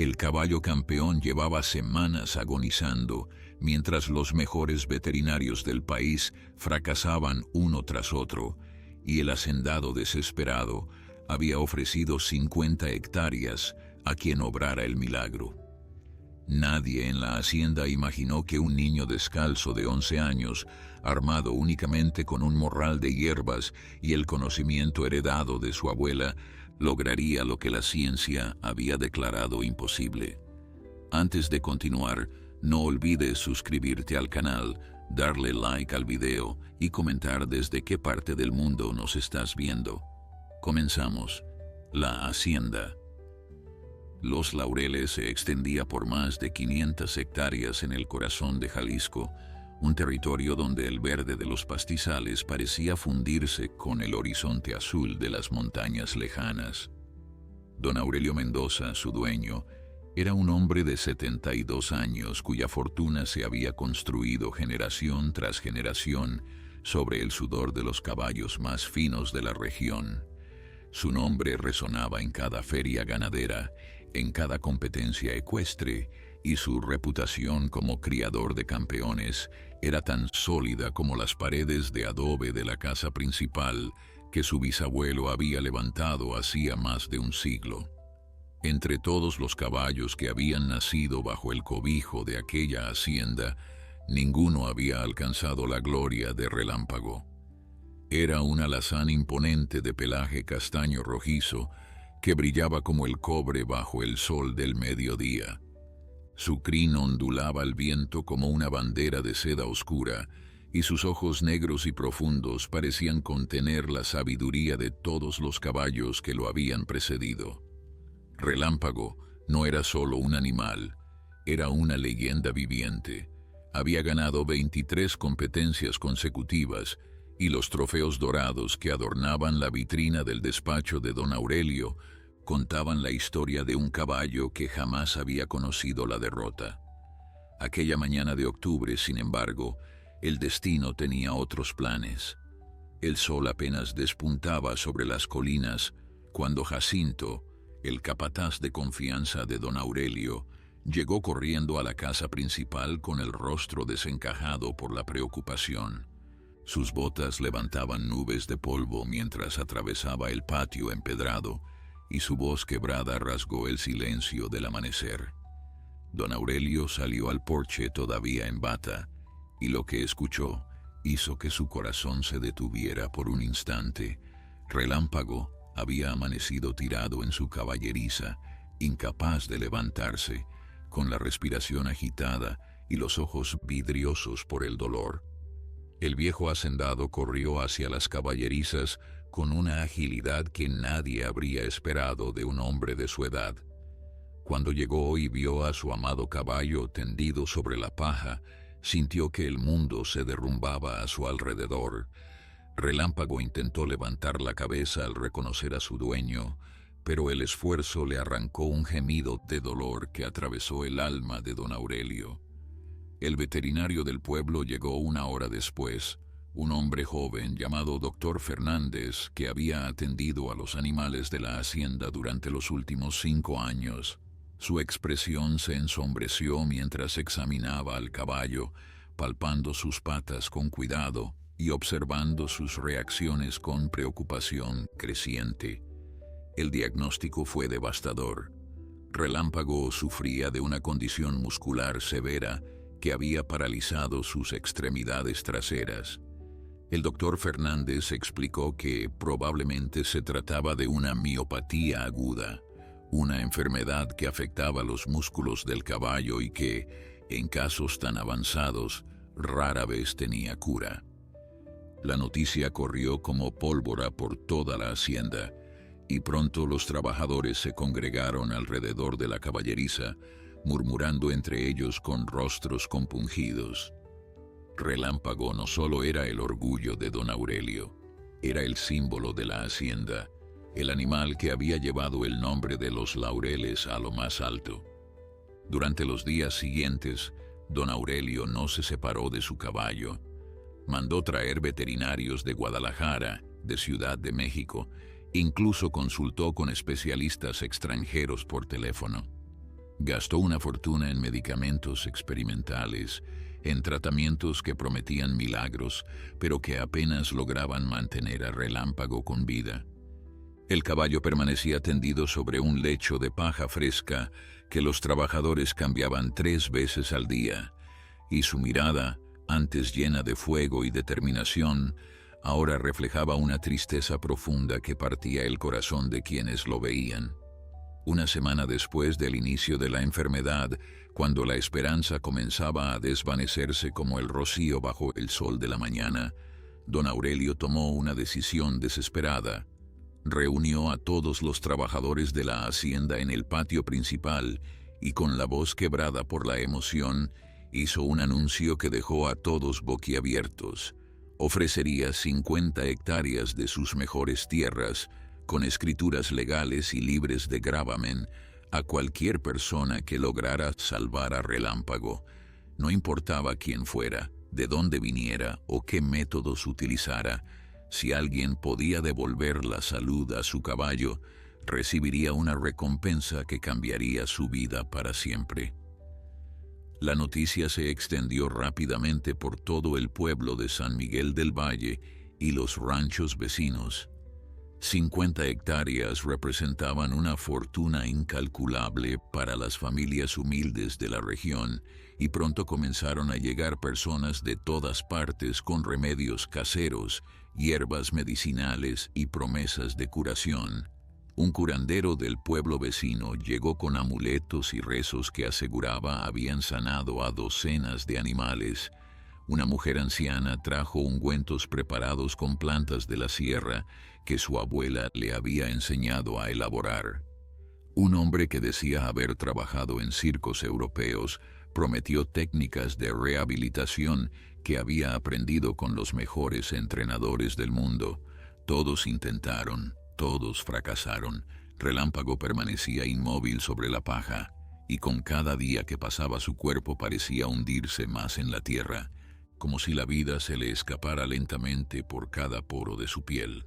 El caballo campeón llevaba semanas agonizando, mientras los mejores veterinarios del país fracasaban uno tras otro, y el hacendado desesperado había ofrecido 50 hectáreas a quien obrara el milagro. Nadie en la hacienda imaginó que un niño descalzo de 11 años, armado únicamente con un morral de hierbas y el conocimiento heredado de su abuela, lograría lo que la ciencia había declarado imposible. Antes de continuar, no olvides suscribirte al canal, darle like al video y comentar desde qué parte del mundo nos estás viendo. Comenzamos. La hacienda. Los Laureles se extendía por más de 500 hectáreas en el corazón de Jalisco, un territorio donde el verde de los pastizales parecía fundirse con el horizonte azul de las montañas lejanas. Don Aurelio Mendoza, su dueño, era un hombre de 72 años cuya fortuna se había construido generación tras generación sobre el sudor de los caballos más finos de la región. Su nombre resonaba en cada feria ganadera, en cada competencia ecuestre, y su reputación como criador de campeones era tan sólida como las paredes de adobe de la casa principal que su bisabuelo había levantado hacía más de un siglo. Entre todos los caballos que habían nacido bajo el cobijo de aquella hacienda, ninguno había alcanzado la gloria de Relámpago. Era un alazán imponente de pelaje castaño rojizo que brillaba como el cobre bajo el sol del mediodía. Su crin ondulaba al viento como una bandera de seda oscura, y sus ojos negros y profundos parecían contener la sabiduría de todos los caballos que lo habían precedido. Relámpago no era solo un animal, era una leyenda viviente. Había ganado 23 competencias consecutivas, y los trofeos dorados que adornaban la vitrina del despacho de don Aurelio contaban la historia de un caballo que jamás había conocido la derrota. Aquella mañana de octubre, sin embargo, el destino tenía otros planes. El sol apenas despuntaba sobre las colinas cuando Jacinto, el capataz de confianza de don Aurelio, llegó corriendo a la casa principal con el rostro desencajado por la preocupación. Sus botas levantaban nubes de polvo mientras atravesaba el patio empedrado, y su voz quebrada rasgó el silencio del amanecer. Don Aurelio salió al porche todavía en bata, y lo que escuchó hizo que su corazón se detuviera por un instante. Relámpago había amanecido tirado en su caballeriza, incapaz de levantarse, con la respiración agitada y los ojos vidriosos por el dolor. El viejo hacendado corrió hacia las caballerizas con una agilidad que nadie habría esperado de un hombre de su edad. Cuando llegó y vio a su amado caballo tendido sobre la paja, sintió que el mundo se derrumbaba a su alrededor. Relámpago intentó levantar la cabeza al reconocer a su dueño, pero el esfuerzo le arrancó un gemido de dolor que atravesó el alma de don Aurelio. El veterinario del pueblo llegó una hora después, un hombre joven llamado Dr. Fernández, que había atendido a los animales de la hacienda durante los últimos 5 años. Su expresión se ensombreció mientras examinaba al caballo, palpando sus patas con cuidado y observando sus reacciones con preocupación creciente. El diagnóstico fue devastador. Relámpago sufría de una condición muscular severa que había paralizado sus extremidades traseras. El doctor Fernández explicó que probablemente se trataba de una miopatía aguda, una enfermedad que afectaba los músculos del caballo y que, en casos tan avanzados, rara vez tenía cura. La noticia corrió como pólvora por toda la hacienda, y pronto los trabajadores se congregaron alrededor de la caballeriza, murmurando entre ellos con rostros compungidos. Relámpago no solo era el orgullo de don Aurelio, era el símbolo de la hacienda, el animal que había llevado el nombre de los Laureles a lo más alto. Durante los días siguientes, don Aurelio no se separó de su caballo. Mandó traer veterinarios de Guadalajara, de Ciudad de México, incluso consultó con especialistas extranjeros por teléfono. Gastó una fortuna en medicamentos experimentales, en tratamientos que prometían milagros, pero que apenas lograban mantener a Relámpago con vida. El caballo permanecía tendido sobre un lecho de paja fresca que los trabajadores cambiaban 3 veces al día, y su mirada, antes llena de fuego y determinación, ahora reflejaba una tristeza profunda que partía el corazón de quienes lo veían. Una semana después del inicio de la enfermedad, cuando la esperanza comenzaba a desvanecerse como el rocío bajo el sol de la mañana, don Aurelio tomó una decisión desesperada. Reunió a todos los trabajadores de la hacienda en el patio principal y, con la voz quebrada por la emoción, hizo un anuncio que dejó a todos boquiabiertos. Ofrecería 50 hectáreas de sus mejores tierras, con escrituras legales y libres de gravamen, a cualquier persona que lograra salvar a Relámpago. No importaba quién fuera, de dónde viniera o qué métodos utilizara. Si alguien podía devolver la salud a su caballo, recibiría una recompensa que cambiaría su vida para siempre. La noticia se extendió rápidamente por todo el pueblo de San Miguel del Valle y los ranchos vecinos. 50 hectáreas representaban una fortuna incalculable para las familias humildes de la región, y pronto comenzaron a llegar personas de todas partes con remedios caseros, hierbas medicinales y promesas de curación. Un curandero del pueblo vecino llegó con amuletos y rezos que aseguraba habían sanado a docenas de animales. Una mujer anciana trajo ungüentos preparados con plantas de la sierra que su abuela le había enseñado a elaborar. Un hombre que decía haber trabajado en circos europeos prometió técnicas de rehabilitación que había aprendido con los mejores entrenadores del mundo. Todos intentaron, todos fracasaron. Relámpago permanecía inmóvil sobre la paja, y con cada día que pasaba su cuerpo parecía hundirse más en la tierra, como si la vida se le escapara lentamente por cada poro de su piel.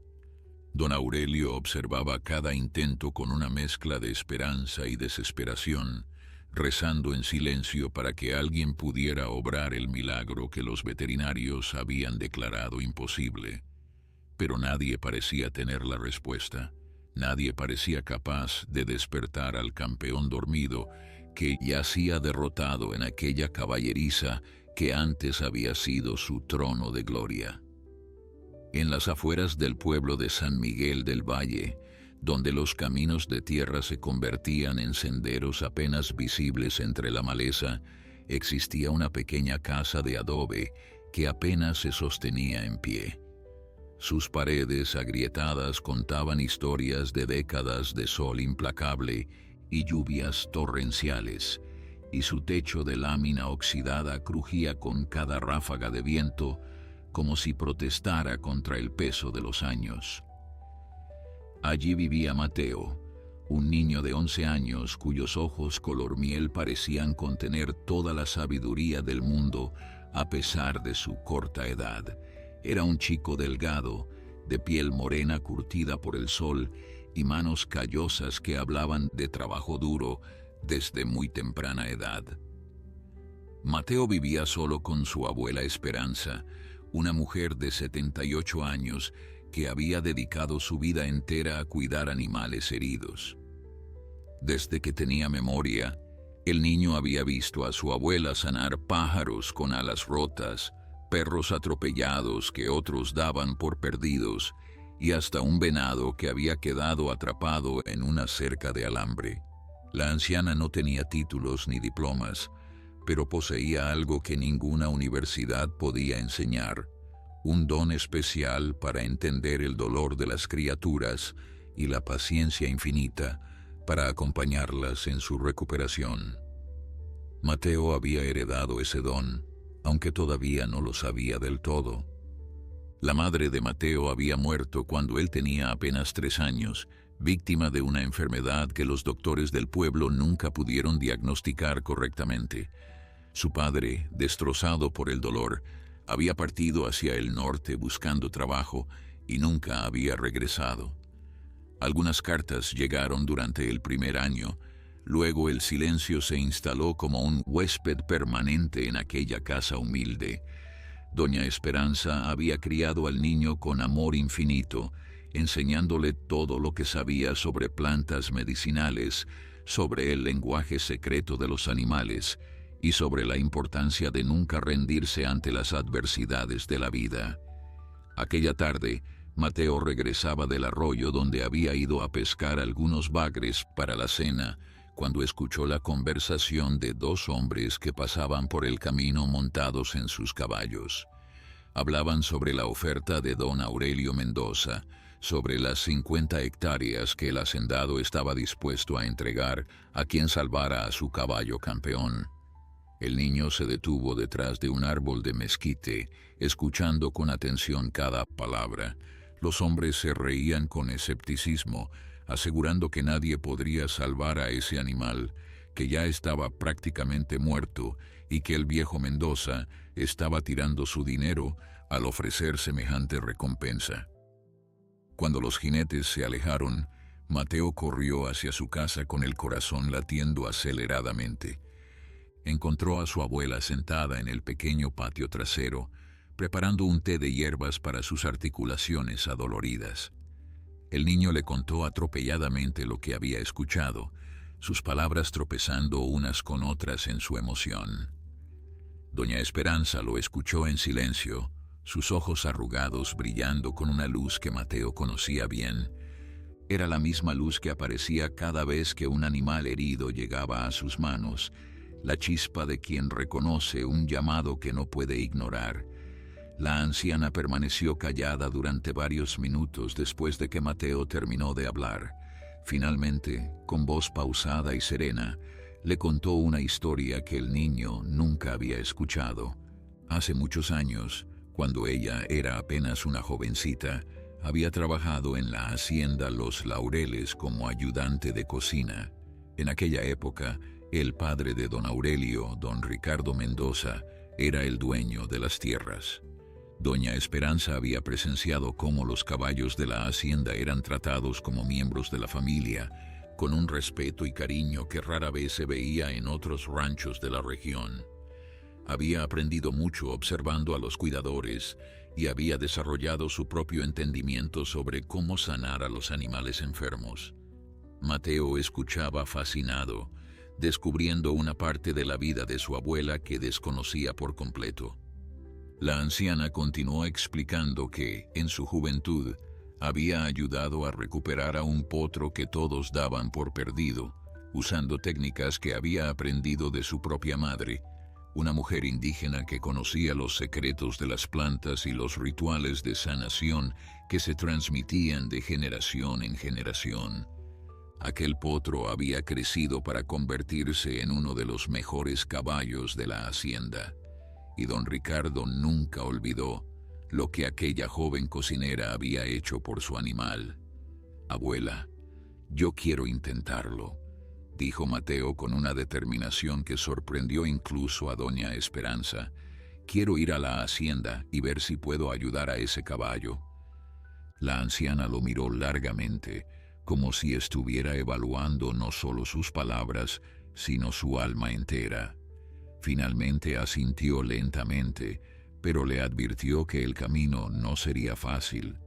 Don Aurelio observaba cada intento con una mezcla de esperanza y desesperación, rezando en silencio para que alguien pudiera obrar el milagro que los veterinarios habían declarado imposible. Pero nadie parecía tener la respuesta. Nadie parecía capaz de despertar al campeón dormido que yacía derrotado en aquella caballeriza que antes había sido su trono de gloria. En las afueras del pueblo de San Miguel del Valle, donde los caminos de tierra se convertían en senderos apenas visibles entre la maleza, existía una pequeña casa de adobe que apenas se sostenía en pie. Sus paredes agrietadas contaban historias de décadas de sol implacable y lluvias torrenciales, y su techo de lámina oxidada crujía con cada ráfaga de viento, como si protestara contra el peso de los años. Allí vivía Mateo, un niño de 11 años cuyos ojos color miel parecían contener toda la sabiduría del mundo a pesar de su corta edad. Era un chico delgado, de piel morena curtida por el sol y manos callosas que hablaban de trabajo duro desde muy temprana edad. Mateo vivía solo con su abuela Esperanza, una mujer de 78 años que había dedicado su vida entera a cuidar animales heridos. Desde que tenía memoria, el niño había visto a su abuela sanar pájaros con alas rotas, perros atropellados que otros daban por perdidos, y hasta un venado que había quedado atrapado en una cerca de alambre. La anciana no tenía títulos ni diplomas, pero poseía algo que ninguna universidad podía enseñar: un don especial para entender el dolor de las criaturas y la paciencia infinita para acompañarlas en su recuperación. Mateo había heredado ese don, aunque todavía no lo sabía del todo. La madre de Mateo había muerto cuando él tenía apenas 3 años, víctima de una enfermedad que los doctores del pueblo nunca pudieron diagnosticar correctamente. Su padre, destrozado por el dolor, había partido hacia el norte buscando trabajo y nunca había regresado. Algunas cartas llegaron durante el primer año, Luego el silencio se instaló como un huésped permanente en aquella casa humilde. Doña Esperanza había criado al niño con amor infinito, enseñándole todo lo que sabía sobre plantas medicinales, sobre el lenguaje secreto de los animales y sobre la importancia de nunca rendirse ante las adversidades de la vida. Aquella tarde, Mateo regresaba del arroyo donde había ido a pescar algunos bagres para la cena, cuando escuchó la conversación de dos hombres que pasaban por el camino montados en sus caballos. Hablaban sobre la oferta de don Aurelio Mendoza, sobre las 50 hectáreas que el hacendado estaba dispuesto a entregar a quien salvara a su caballo campeón. El niño se detuvo detrás de un árbol de mezquite, escuchando con atención cada palabra. Los hombres se reían con escepticismo, asegurando que nadie podría salvar a ese animal, que ya estaba prácticamente muerto y que el viejo Mendoza estaba tirando su dinero al ofrecer semejante recompensa. Cuando los jinetes se alejaron, Mateo corrió hacia su casa con el corazón latiendo aceleradamente. Encontró a su abuela sentada en el pequeño patio trasero, preparando un té de hierbas para sus articulaciones adoloridas. El niño le contó atropelladamente lo que había escuchado, sus palabras tropezando unas con otras en su emoción. Doña Esperanza lo escuchó en silencio, sus ojos arrugados brillando con una luz que Mateo conocía bien. Era la misma luz que aparecía cada vez que un animal herido llegaba a sus manos, la chispa de quien reconoce un llamado que no puede ignorar. La anciana permaneció callada durante varios minutos después de que Mateo terminó de hablar. Finalmente, con voz pausada y serena, le contó una historia que el niño nunca había escuchado. Hace muchos años, cuando ella era apenas una jovencita, había trabajado en la hacienda Los Laureles como ayudante de cocina. En aquella época, el padre de don Aurelio, don Ricardo Mendoza, era el dueño de las tierras. Doña Esperanza había presenciado cómo los caballos de la hacienda eran tratados como miembros de la familia, con un respeto y cariño que rara vez se veía en otros ranchos de la región. Había aprendido mucho observando a los cuidadores y había desarrollado su propio entendimiento sobre cómo sanar a los animales enfermos. Mateo escuchaba fascinado, descubriendo una parte de la vida de su abuela que desconocía por completo. La anciana continuó explicando que, en su juventud, había ayudado a recuperar a un potro que todos daban por perdido, usando técnicas que había aprendido de su propia madre, una mujer indígena que conocía los secretos de las plantas y los rituales de sanación que se transmitían de generación en generación. Aquel potro había crecido para convertirse en uno de los mejores caballos de la hacienda, y don Ricardo nunca olvidó lo que aquella joven cocinera había hecho por su animal. «Abuela, yo quiero intentarlo», dijo Mateo con una determinación que sorprendió incluso a doña Esperanza. «Quiero ir a la hacienda y ver si puedo ayudar a ese caballo». La anciana lo miró largamente, como si estuviera evaluando no solo sus palabras, sino su alma entera. Finalmente asintió lentamente, pero le advirtió que el camino no sería fácil.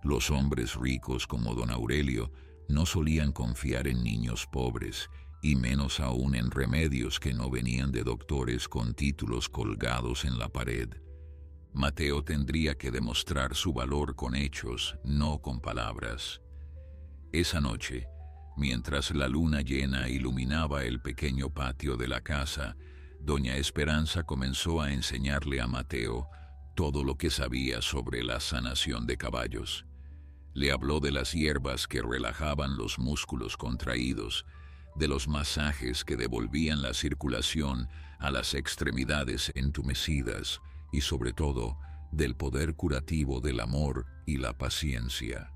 Los hombres ricos como don Aurelio no solían confiar en niños pobres, y menos aún en remedios que no venían de doctores con títulos colgados en la pared. Mateo tendría que demostrar su valor con hechos, no con palabras. Esa noche, mientras la luna llena iluminaba el pequeño patio de la casa, doña Esperanza comenzó a enseñarle a Mateo todo lo que sabía sobre la sanación de caballos. Le habló de las hierbas que relajaban los músculos contraídos, de los masajes que devolvían la circulación a las extremidades entumecidas y sobre todo del poder curativo del amor y la paciencia.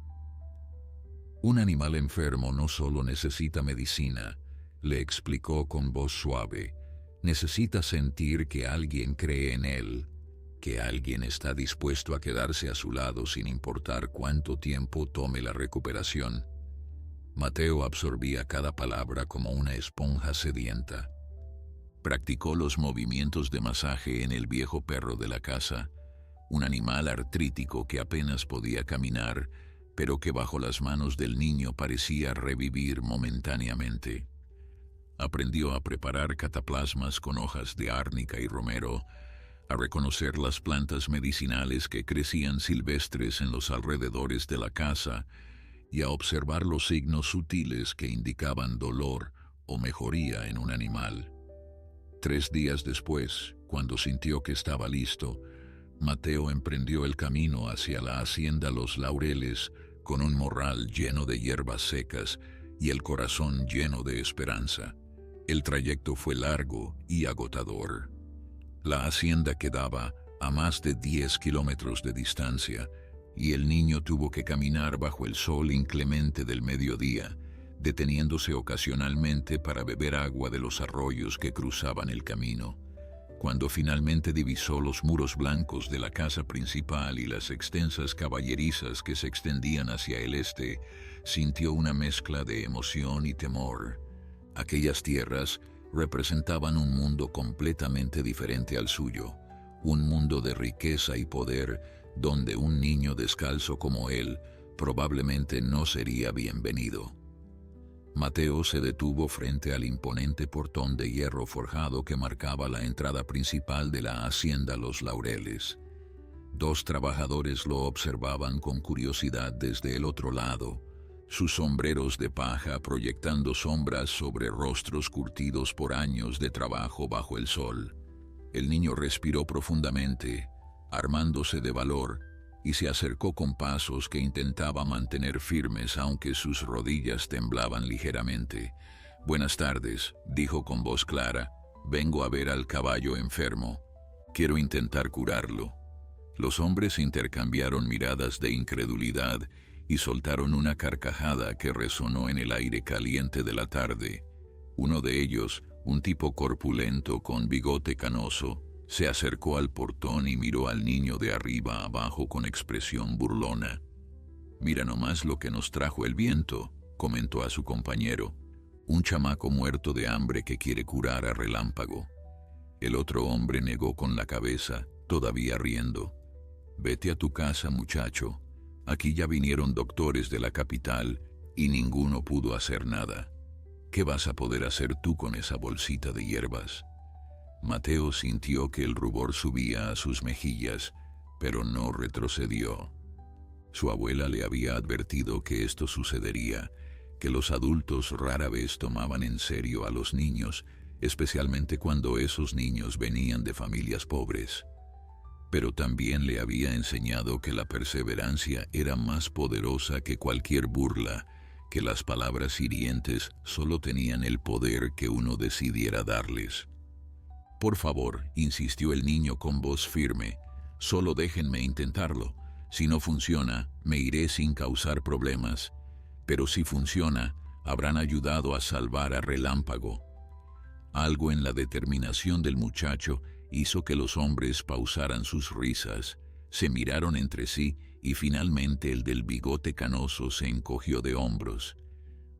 Un animal enfermo no solo necesita medicina, le explicó con voz suave. Necesita sentir que alguien cree en él, que alguien está dispuesto a quedarse a su lado sin importar cuánto tiempo tome la recuperación. Mateo absorbía cada palabra como una esponja sedienta. Practicó los movimientos de masaje en el viejo perro de la casa, un animal artrítico que apenas podía caminar, pero que bajo las manos del niño parecía revivir momentáneamente. Aprendió a preparar cataplasmas con hojas de árnica y romero, a reconocer las plantas medicinales que crecían silvestres en los alrededores de la casa y a observar los signos sutiles que indicaban dolor o mejoría en un animal. 3 días después, cuando sintió que estaba listo, Mateo emprendió el camino hacia la hacienda Los Laureles con un morral lleno de hierbas secas y el corazón lleno de esperanza. El trayecto fue largo y agotador. La hacienda quedaba a más de 10 kilómetros de distancia y el niño tuvo que caminar bajo el sol inclemente del mediodía, deteniéndose ocasionalmente para beber agua de los arroyos que cruzaban el camino. Cuando finalmente divisó los muros blancos de la casa principal y las extensas caballerizas que se extendían hacia el este, sintió una mezcla de emoción y temor. Aquellas tierras representaban un mundo completamente diferente al suyo, un mundo de riqueza y poder donde un niño descalzo como él probablemente no sería bienvenido. Mateo se detuvo frente al imponente portón de hierro forjado que marcaba la entrada principal de la hacienda Los Laureles. 2 trabajadores lo observaban con curiosidad desde el otro lado, sus sombreros de paja proyectando sombras sobre rostros curtidos por años de trabajo bajo el sol. El niño respiró profundamente, armándose de valor, y se acercó con pasos que intentaba mantener firmes aunque sus rodillas temblaban ligeramente. «Buenas tardes», dijo con voz clara. «Vengo a ver al caballo enfermo. Quiero intentar curarlo». Los hombres intercambiaron miradas de incredulidad y soltaron una carcajada que resonó en el aire caliente de la tarde. Uno de ellos, un tipo corpulento con bigote canoso, se acercó al portón y miró al niño de arriba a abajo con expresión burlona. «Mira nomás lo que nos trajo el viento», comentó a su compañero. «Un chamaco muerto de hambre que quiere curar a relámpago». El otro hombre negó con la cabeza, todavía riendo. «Vete a tu casa, muchacho. Aquí ya vinieron doctores de la capital y ninguno pudo hacer nada. ¿Qué vas a poder hacer tú con esa bolsita de hierbas?» Mateo sintió que el rubor subía a sus mejillas, pero no retrocedió. Su abuela le había advertido que esto sucedería, que los adultos rara vez tomaban en serio a los niños, especialmente cuando esos niños venían de familias pobres. Pero también le había enseñado que la perseverancia era más poderosa que cualquier burla, que las palabras hirientes solo tenían el poder que uno decidiera darles. «Por favor», insistió el niño con voz firme, «solo déjenme intentarlo. Si no funciona, me iré sin causar problemas. Pero si funciona, habrán ayudado a salvar a Relámpago». Algo en la determinación del muchacho hizo que los hombres pausaran sus risas, se miraron entre sí y finalmente el del bigote canoso se encogió de hombros.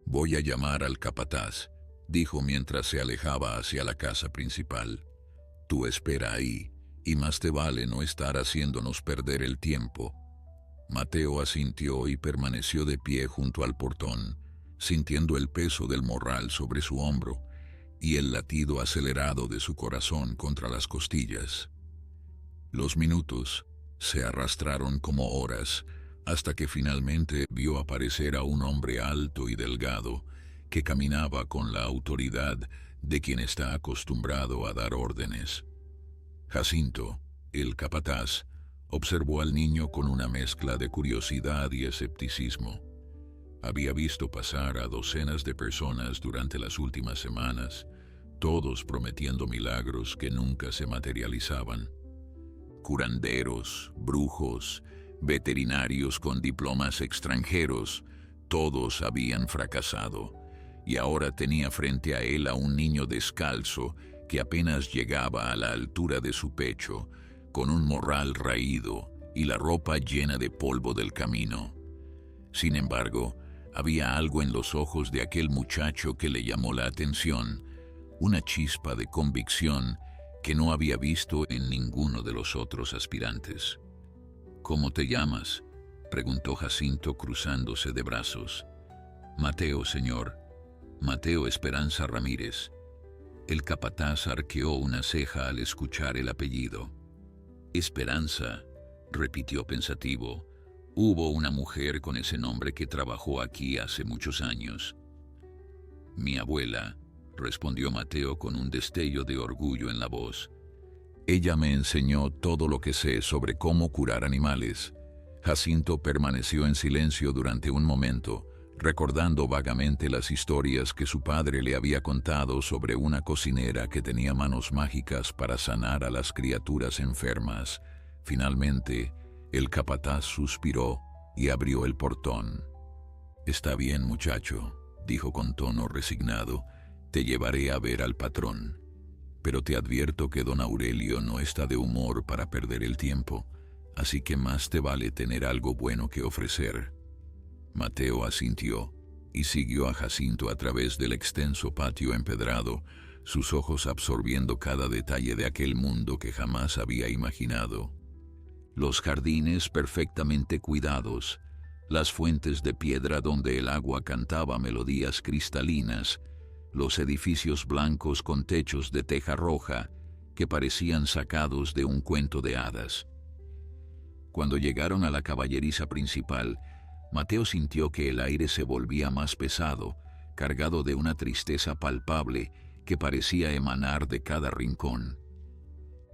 «Voy a llamar al capataz», dijo mientras se alejaba hacia la casa principal. «Tú espera ahí, y más te vale no estar haciéndonos perder el tiempo». Mateo asintió y permaneció de pie junto al portón, sintiendo el peso del morral sobre su hombro y el latido acelerado de su corazón contra las costillas. Los minutos se arrastraron como horas, hasta que finalmente vio aparecer a un hombre alto y delgado que caminaba con la autoridad de quien está acostumbrado a dar órdenes. Jacinto, el capataz, observó al niño con una mezcla de curiosidad y escepticismo. Había visto pasar a docenas de personas durante las últimas semanas, todos prometiendo milagros que nunca se materializaban. Curanderos, brujos, veterinarios con diplomas extranjeros, todos habían fracasado, y ahora tenía frente a él a un niño descalzo que apenas llegaba a la altura de su pecho, con un morral raído y la ropa llena de polvo del camino. Sin embargo, Había algo en los ojos de aquel muchacho que le llamó la atención, una chispa de convicción que no había visto en ninguno de los otros aspirantes. «¿Cómo te llamas?», preguntó Jacinto cruzándose de brazos. «Mateo, señor. Mateo Esperanza Ramírez». El capataz arqueó una ceja al escuchar el apellido. «Esperanza», repitió pensativo. «Hubo una mujer con ese nombre que trabajó aquí hace muchos años». «Mi abuela», respondió Mateo con un destello de orgullo en la voz. «Ella me enseñó todo lo que sé sobre cómo curar animales». Jacinto permaneció en silencio durante un momento, recordando vagamente las historias que su padre le había contado sobre una cocinera que tenía manos mágicas para sanar a las criaturas enfermas. Finalmente, el capataz suspiró y abrió el portón. «Está bien, muchacho», dijo con tono resignado. «Te llevaré a ver al patrón. Pero te advierto que don Aurelio no está de humor para perder el tiempo, así que más te vale tener algo bueno que ofrecer». Mateo asintió y siguió a Jacinto a través del extenso patio empedrado, sus ojos absorbiendo cada detalle de aquel mundo que jamás había imaginado. Los jardines perfectamente cuidados, las fuentes de piedra donde el agua cantaba melodías cristalinas, los edificios blancos con techos de teja roja que parecían sacados de un cuento de hadas. Cuando llegaron a la caballeriza principal, Mateo sintió que el aire se volvía más pesado, cargado de una tristeza palpable que parecía emanar de cada rincón.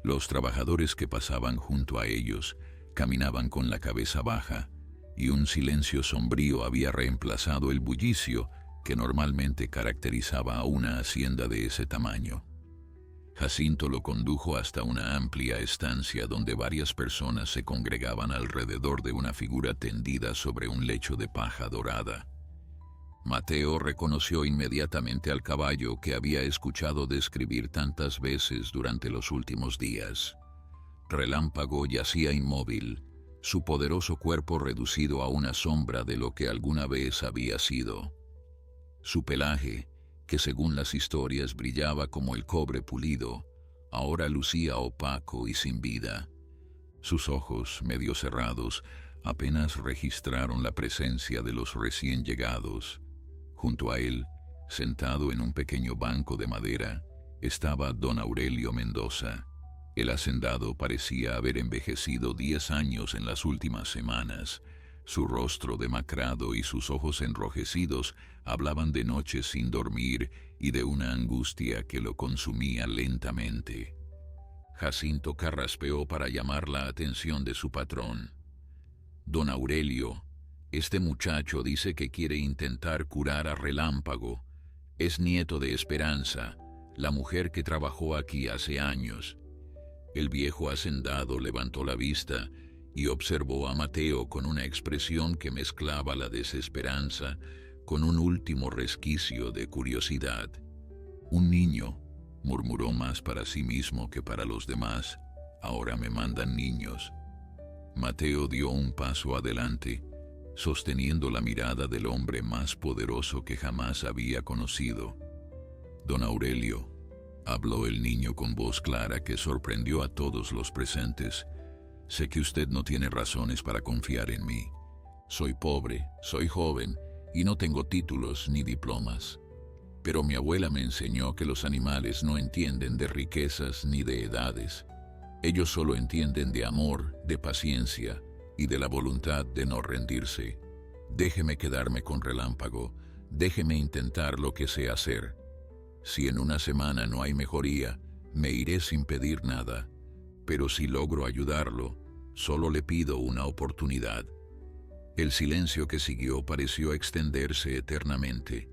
Los trabajadores que pasaban junto a ellos caminaban con la cabeza baja, y un silencio sombrío había reemplazado el bullicio que normalmente caracterizaba a una hacienda de ese tamaño. Jacinto lo condujo hasta una amplia estancia donde varias personas se congregaban alrededor de una figura tendida sobre un lecho de paja dorada. Mateo reconoció inmediatamente al caballo que había escuchado describir tantas veces durante los últimos días. Relámpago yacía inmóvil, su poderoso cuerpo reducido a una sombra de lo que alguna vez había sido. Su pelaje, que según las historias brillaba como el cobre pulido, ahora lucía opaco y sin vida. Sus ojos, medio cerrados, apenas registraron la presencia de los recién llegados. Junto a él, sentado en un pequeño banco de madera, estaba don Aurelio Mendoza. El hacendado parecía haber envejecido 10 años en las últimas semanas. Su rostro demacrado y sus ojos enrojecidos hablaban de noches sin dormir y de una angustia que lo consumía lentamente. Jacinto carraspeó para llamar la atención de su patrón. «Don Aurelio, este muchacho dice que quiere intentar curar a Relámpago. Es nieto de Esperanza, la mujer que trabajó aquí hace años». El viejo hacendado levantó la vista y observó a Mateo con una expresión que mezclaba la desesperanza con un último resquicio de curiosidad. «Un niño», murmuró más para sí mismo que para los demás. «Ahora me mandan niños». Mateo dio un paso adelante, sosteniendo la mirada del hombre más poderoso que jamás había conocido. «Don Aurelio», habló el niño con voz clara que sorprendió a todos los presentes, «sé que usted no tiene razones para confiar en mí. Soy pobre, soy joven y no tengo títulos ni diplomas. Pero mi abuela me enseñó que los animales no entienden de riquezas ni de edades. Ellos solo entienden de amor, de paciencia y de la voluntad de no rendirse. Déjeme quedarme con Relámpago, déjeme intentar lo que sé hacer. Si en una semana no hay mejoría, me iré sin pedir nada. Pero si logro ayudarlo, solo le pido una oportunidad». El silencio que siguió pareció extenderse eternamente.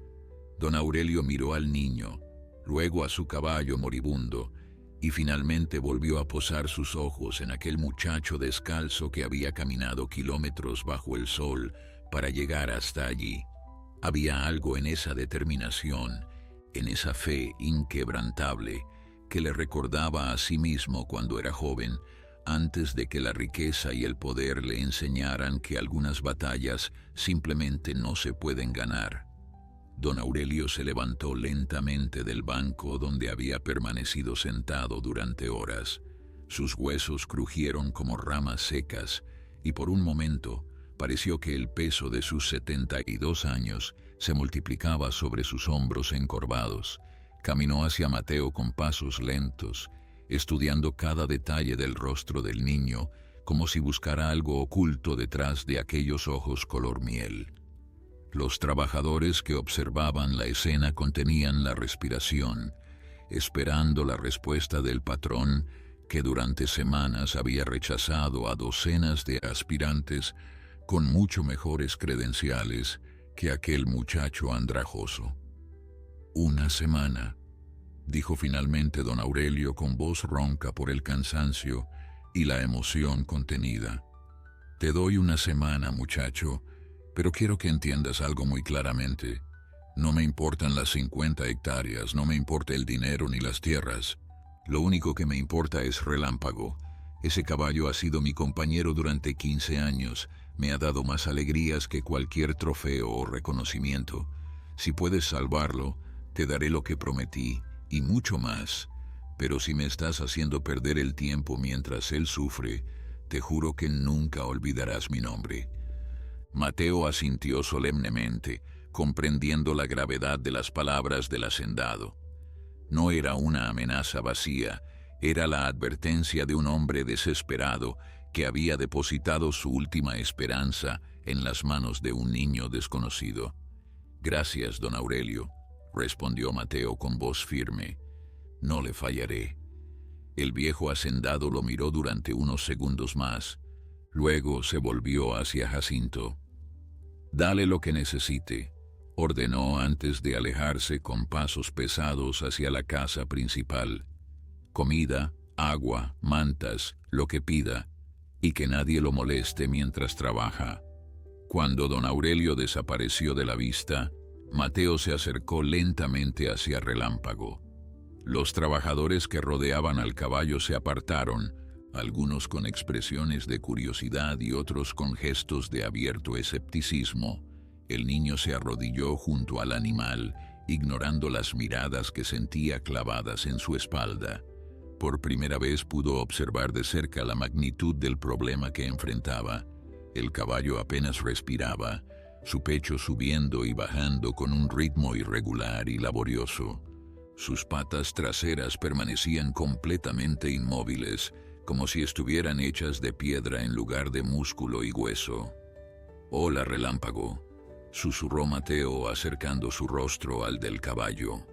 Don Aurelio miró al niño, luego a su caballo moribundo, y finalmente volvió a posar sus ojos en aquel muchacho descalzo que había caminado kilómetros bajo el sol para llegar hasta allí. Había algo en esa determinación, en esa fe inquebrantable, que le recordaba a sí mismo cuando era joven, antes de que la riqueza y el poder le enseñaran que algunas batallas simplemente no se pueden ganar. Don Aurelio se levantó lentamente del banco donde había permanecido sentado durante horas. Sus huesos crujieron como ramas secas y por un momento pareció que el peso de sus 72 años se multiplicaba sobre sus hombros encorvados. Caminó hacia Mateo con pasos lentos, estudiando cada detalle del rostro del niño, como si buscara algo oculto detrás de aquellos ojos color miel. Los trabajadores que observaban la escena contenían la respiración, esperando la respuesta del patrón que durante semanas había rechazado a docenas de aspirantes con mucho mejores credenciales que aquel muchacho andrajoso. «Una semana», dijo finalmente don Aurelio con voz ronca por el cansancio y la emoción contenida. «Te doy una semana, muchacho, pero quiero que entiendas algo muy claramente. No me importan las 50 hectáreas, no me importa el dinero ni las tierras. Lo único que me importa es Relámpago. Ese caballo ha sido mi compañero durante 15 años, me ha dado más alegrías que cualquier trofeo o reconocimiento. Si puedes salvarlo, te daré lo que prometí, y mucho más. Pero si me estás haciendo perder el tiempo mientras él sufre, te juro que nunca olvidarás mi nombre». Mateo asintió solemnemente, comprendiendo la gravedad de las palabras del hacendado. No era una amenaza vacía, era la advertencia de un hombre desesperado que había depositado su última esperanza en las manos de un niño desconocido. «Gracias, don Aurelio», respondió Mateo con voz firme. «No le fallaré». El viejo hacendado lo miró durante unos segundos más. Luego se volvió hacia Jacinto. «Dale lo que necesite», ordenó antes de alejarse con pasos pesados hacia la casa principal. «Comida, agua, mantas, lo que pida, y que nadie lo moleste mientras trabaja». Cuando don Aurelio desapareció de la vista, Mateo se acercó lentamente hacia Relámpago. Los trabajadores que rodeaban al caballo se apartaron, algunos con expresiones de curiosidad y otros con gestos de abierto escepticismo. El niño se arrodilló junto al animal, ignorando las miradas que sentía clavadas en su espalda. Por primera vez pudo observar de cerca la magnitud del problema que enfrentaba. El caballo apenas respiraba, su pecho subiendo y bajando con un ritmo irregular y laborioso. Sus patas traseras permanecían completamente inmóviles, como si estuvieran hechas de piedra en lugar de músculo y hueso. «Hola, Relámpago», susurró Mateo acercando su rostro al del caballo.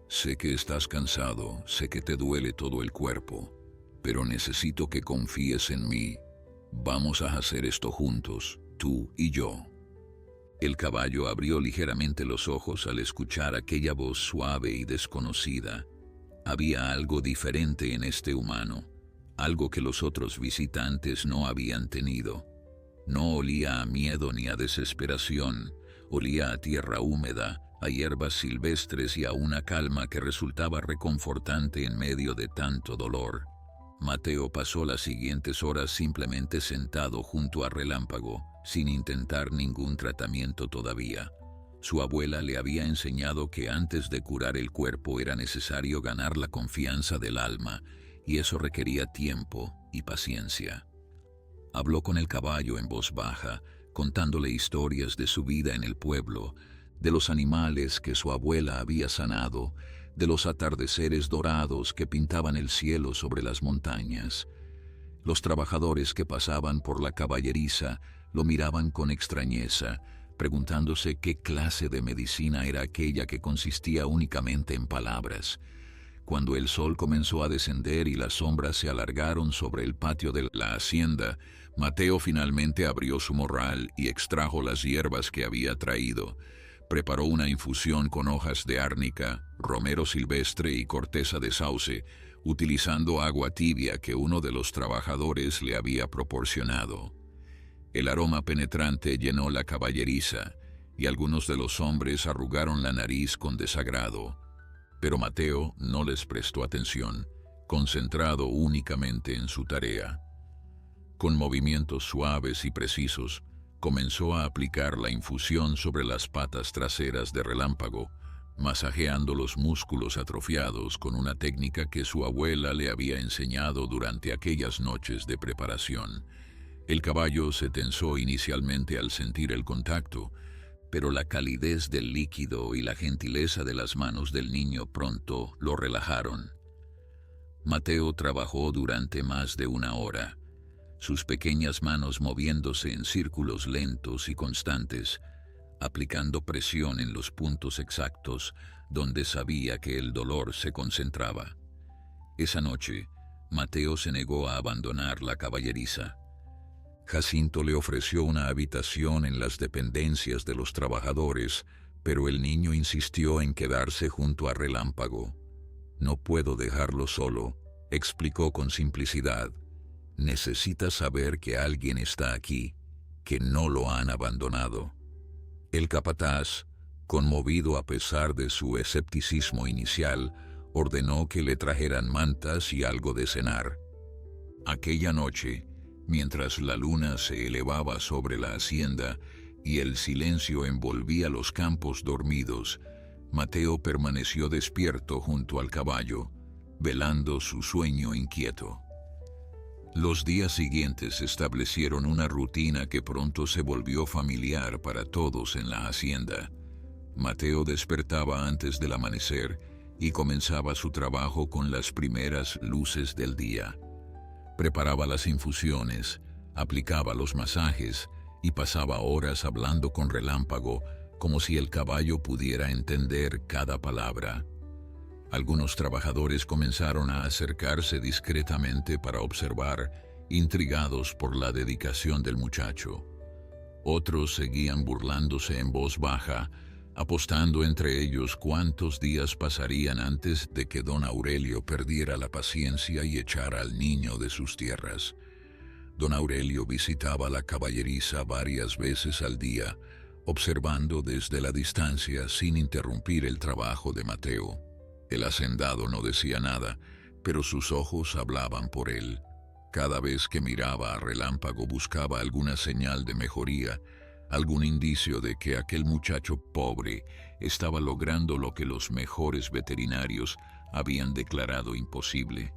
«Sé que estás cansado, sé que te duele todo el cuerpo, pero necesito que confíes en mí. Vamos a hacer esto juntos, tú y yo». El caballo abrió ligeramente los ojos al escuchar aquella voz suave y desconocida. Había algo diferente en este humano, algo que los otros visitantes no habían tenido. No olía a miedo ni a desesperación, olía a tierra húmeda, a hierbas silvestres y a una calma que resultaba reconfortante en medio de tanto dolor. Mateo pasó las siguientes horas simplemente sentado junto a Relámpago, sin intentar ningún tratamiento todavía. Su abuela le había enseñado que antes de curar el cuerpo era necesario ganar la confianza del alma, y eso requería tiempo y paciencia. Habló con el caballo en voz baja, contándole historias de su vida en el pueblo, de los animales que su abuela había sanado, de los atardeceres dorados que pintaban el cielo sobre las montañas. Los trabajadores que pasaban por la caballeriza lo miraban con extrañeza, preguntándose qué clase de medicina era aquella que consistía únicamente en palabras. Cuando el sol comenzó a descender y las sombras se alargaron sobre el patio de la hacienda, Mateo finalmente abrió su morral y extrajo las hierbas que había traído. Preparó una infusión con hojas de árnica, romero silvestre y corteza de sauce, utilizando agua tibia que uno de los trabajadores le había proporcionado. El aroma penetrante llenó la caballeriza, y algunos de los hombres arrugaron la nariz con desagrado. Pero Mateo no les prestó atención, concentrado únicamente en su tarea. Con movimientos suaves y precisos, comenzó a aplicar la infusión sobre las patas traseras de Relámpago, masajeando los músculos atrofiados con una técnica que su abuela le había enseñado durante aquellas noches de preparación. El caballo se tensó inicialmente al sentir el contacto, pero la calidez del líquido y la gentileza de las manos del niño pronto lo relajaron. Mateo trabajó durante más de una hora, sus pequeñas manos moviéndose en círculos lentos y constantes, aplicando presión en los puntos exactos donde sabía que el dolor se concentraba. Esa noche, Mateo se negó a abandonar la caballeriza. Jacinto le ofreció una habitación en las dependencias de los trabajadores, pero el niño insistió en quedarse junto a Relámpago. «No puedo dejarlo solo», explicó con simplicidad. «Necesita saber que alguien está aquí, que no lo han abandonado». El capataz, conmovido a pesar de su escepticismo inicial, ordenó que le trajeran mantas y algo de cenar. Aquella noche, mientras la luna se elevaba sobre la hacienda y el silencio envolvía los campos dormidos, Mateo permaneció despierto junto al caballo, velando su sueño inquieto. Los días siguientes establecieron una rutina que pronto se volvió familiar para todos en la hacienda. Mateo despertaba antes del amanecer y comenzaba su trabajo con las primeras luces del día. Preparaba las infusiones, aplicaba los masajes y pasaba horas hablando con Relámpago como si el caballo pudiera entender cada palabra. Algunos trabajadores comenzaron a acercarse discretamente para observar, intrigados por la dedicación del muchacho. Otros seguían burlándose en voz baja, apostando entre ellos cuántos días pasarían antes de que don Aurelio perdiera la paciencia y echara al niño de sus tierras. Don Aurelio visitaba la caballeriza varias veces al día, observando desde la distancia sin interrumpir el trabajo de Mateo. El hacendado no decía nada, pero sus ojos hablaban por él. Cada vez que miraba a Relámpago buscaba alguna señal de mejoría, algún indicio de que aquel muchacho pobre estaba logrando lo que los mejores veterinarios habían declarado imposible.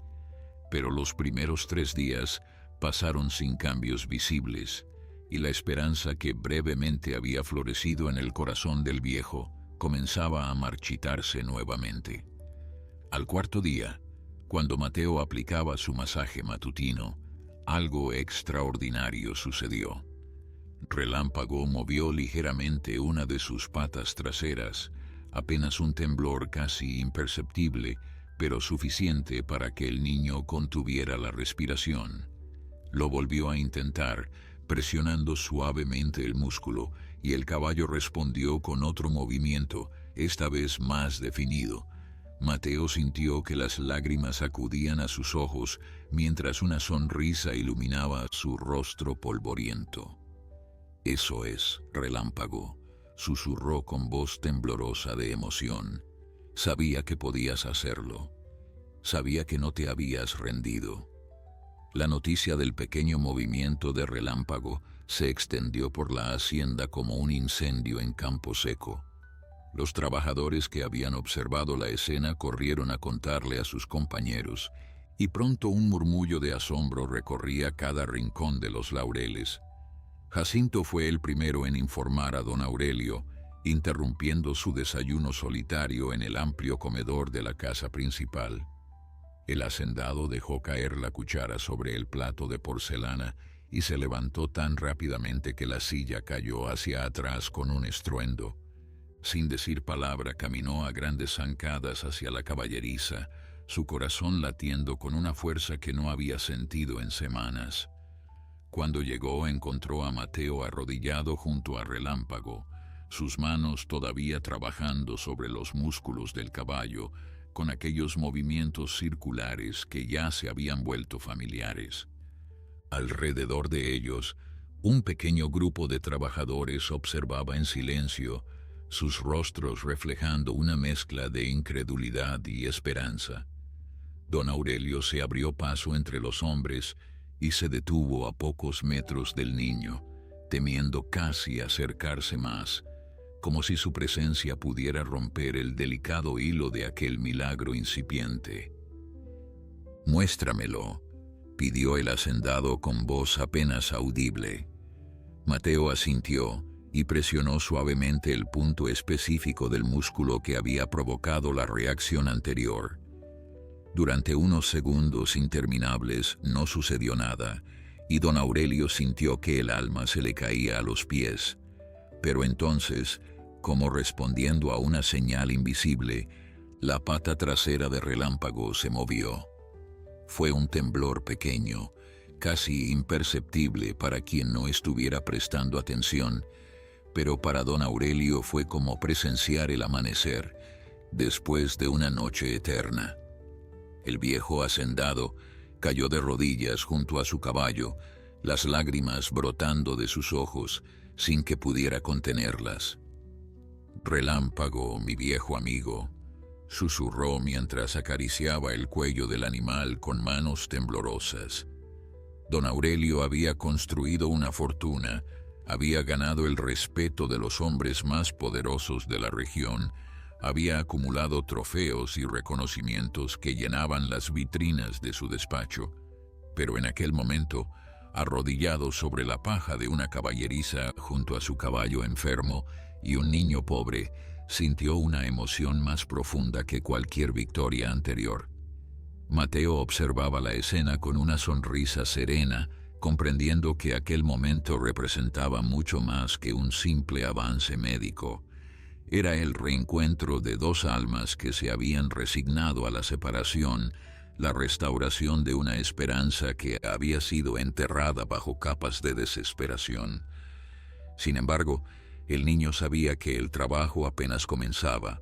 Pero los primeros 3 días pasaron sin cambios visibles, y la esperanza que brevemente había florecido en el corazón del viejo comenzaba a marchitarse nuevamente. Al 4.º día, cuando Mateo aplicaba su masaje matutino, algo extraordinario sucedió. Relámpago movió ligeramente una de sus patas traseras, apenas un temblor casi imperceptible, pero suficiente para que el niño contuviera la respiración. Lo volvió a intentar, presionando suavemente el músculo, y el caballo respondió con otro movimiento, esta vez más definido. Mateo sintió que las lágrimas acudían a sus ojos, mientras una sonrisa iluminaba su rostro polvoriento. «Eso es, Relámpago», susurró con voz temblorosa de emoción. «Sabía que podías hacerlo. Sabía que no te habías rendido». La noticia del pequeño movimiento de Relámpago se extendió por la hacienda como un incendio en campo seco. Los trabajadores que habían observado la escena corrieron a contarle a sus compañeros, y pronto un murmullo de asombro recorría cada rincón de los Laureles. Jacinto fue el primero en informar a don Aurelio, interrumpiendo su desayuno solitario en el amplio comedor de la casa principal. El hacendado dejó caer la cuchara sobre el plato de porcelana y se levantó tan rápidamente que la silla cayó hacia atrás con un estruendo. Sin decir palabra, caminó a grandes zancadas hacia la caballeriza, su corazón latiendo con una fuerza que no había sentido en semanas. Cuando llegó, encontró a Mateo arrodillado junto a Relámpago, sus manos todavía trabajando sobre los músculos del caballo, con aquellos movimientos circulares que ya se habían vuelto familiares. Alrededor de ellos, un pequeño grupo de trabajadores observaba en silencio, sus rostros reflejando una mezcla de incredulidad y esperanza. Don Aurelio se abrió paso entre los hombres y se detuvo a pocos metros del niño, temiendo casi acercarse más, como si su presencia pudiera romper el delicado hilo de aquel milagro incipiente. «Muéstramelo», pidió el hacendado con voz apenas audible. Mateo asintió y presionó suavemente el punto específico del músculo que había provocado la reacción anterior. Durante unos segundos interminables no sucedió nada, y don Aurelio sintió que el alma se le caía a los pies. Pero entonces, como respondiendo a una señal invisible, la pata trasera de Relámpago se movió. Fue un temblor pequeño, casi imperceptible para quien no estuviera prestando atención, pero para don Aurelio fue como presenciar el amanecer, después de una noche eterna. El viejo hacendado cayó de rodillas junto a su caballo, las lágrimas brotando de sus ojos sin que pudiera contenerlas. «Relámpago, mi viejo amigo», susurró mientras acariciaba el cuello del animal con manos temblorosas. Don Aurelio había construido una fortuna, había ganado el respeto de los hombres más poderosos de la región, había acumulado trofeos y reconocimientos que llenaban las vitrinas de su despacho, pero en aquel momento, arrodillado sobre la paja de una caballeriza junto a su caballo enfermo y un niño pobre, sintió una emoción más profunda que cualquier victoria anterior. Mateo observaba la escena con una sonrisa serena, comprendiendo que aquel momento representaba mucho más que un simple avance médico. Era el reencuentro de dos almas que se habían resignado a la separación, la restauración de una esperanza que había sido enterrada bajo capas de desesperación. Sin embargo, el niño sabía que el trabajo apenas comenzaba.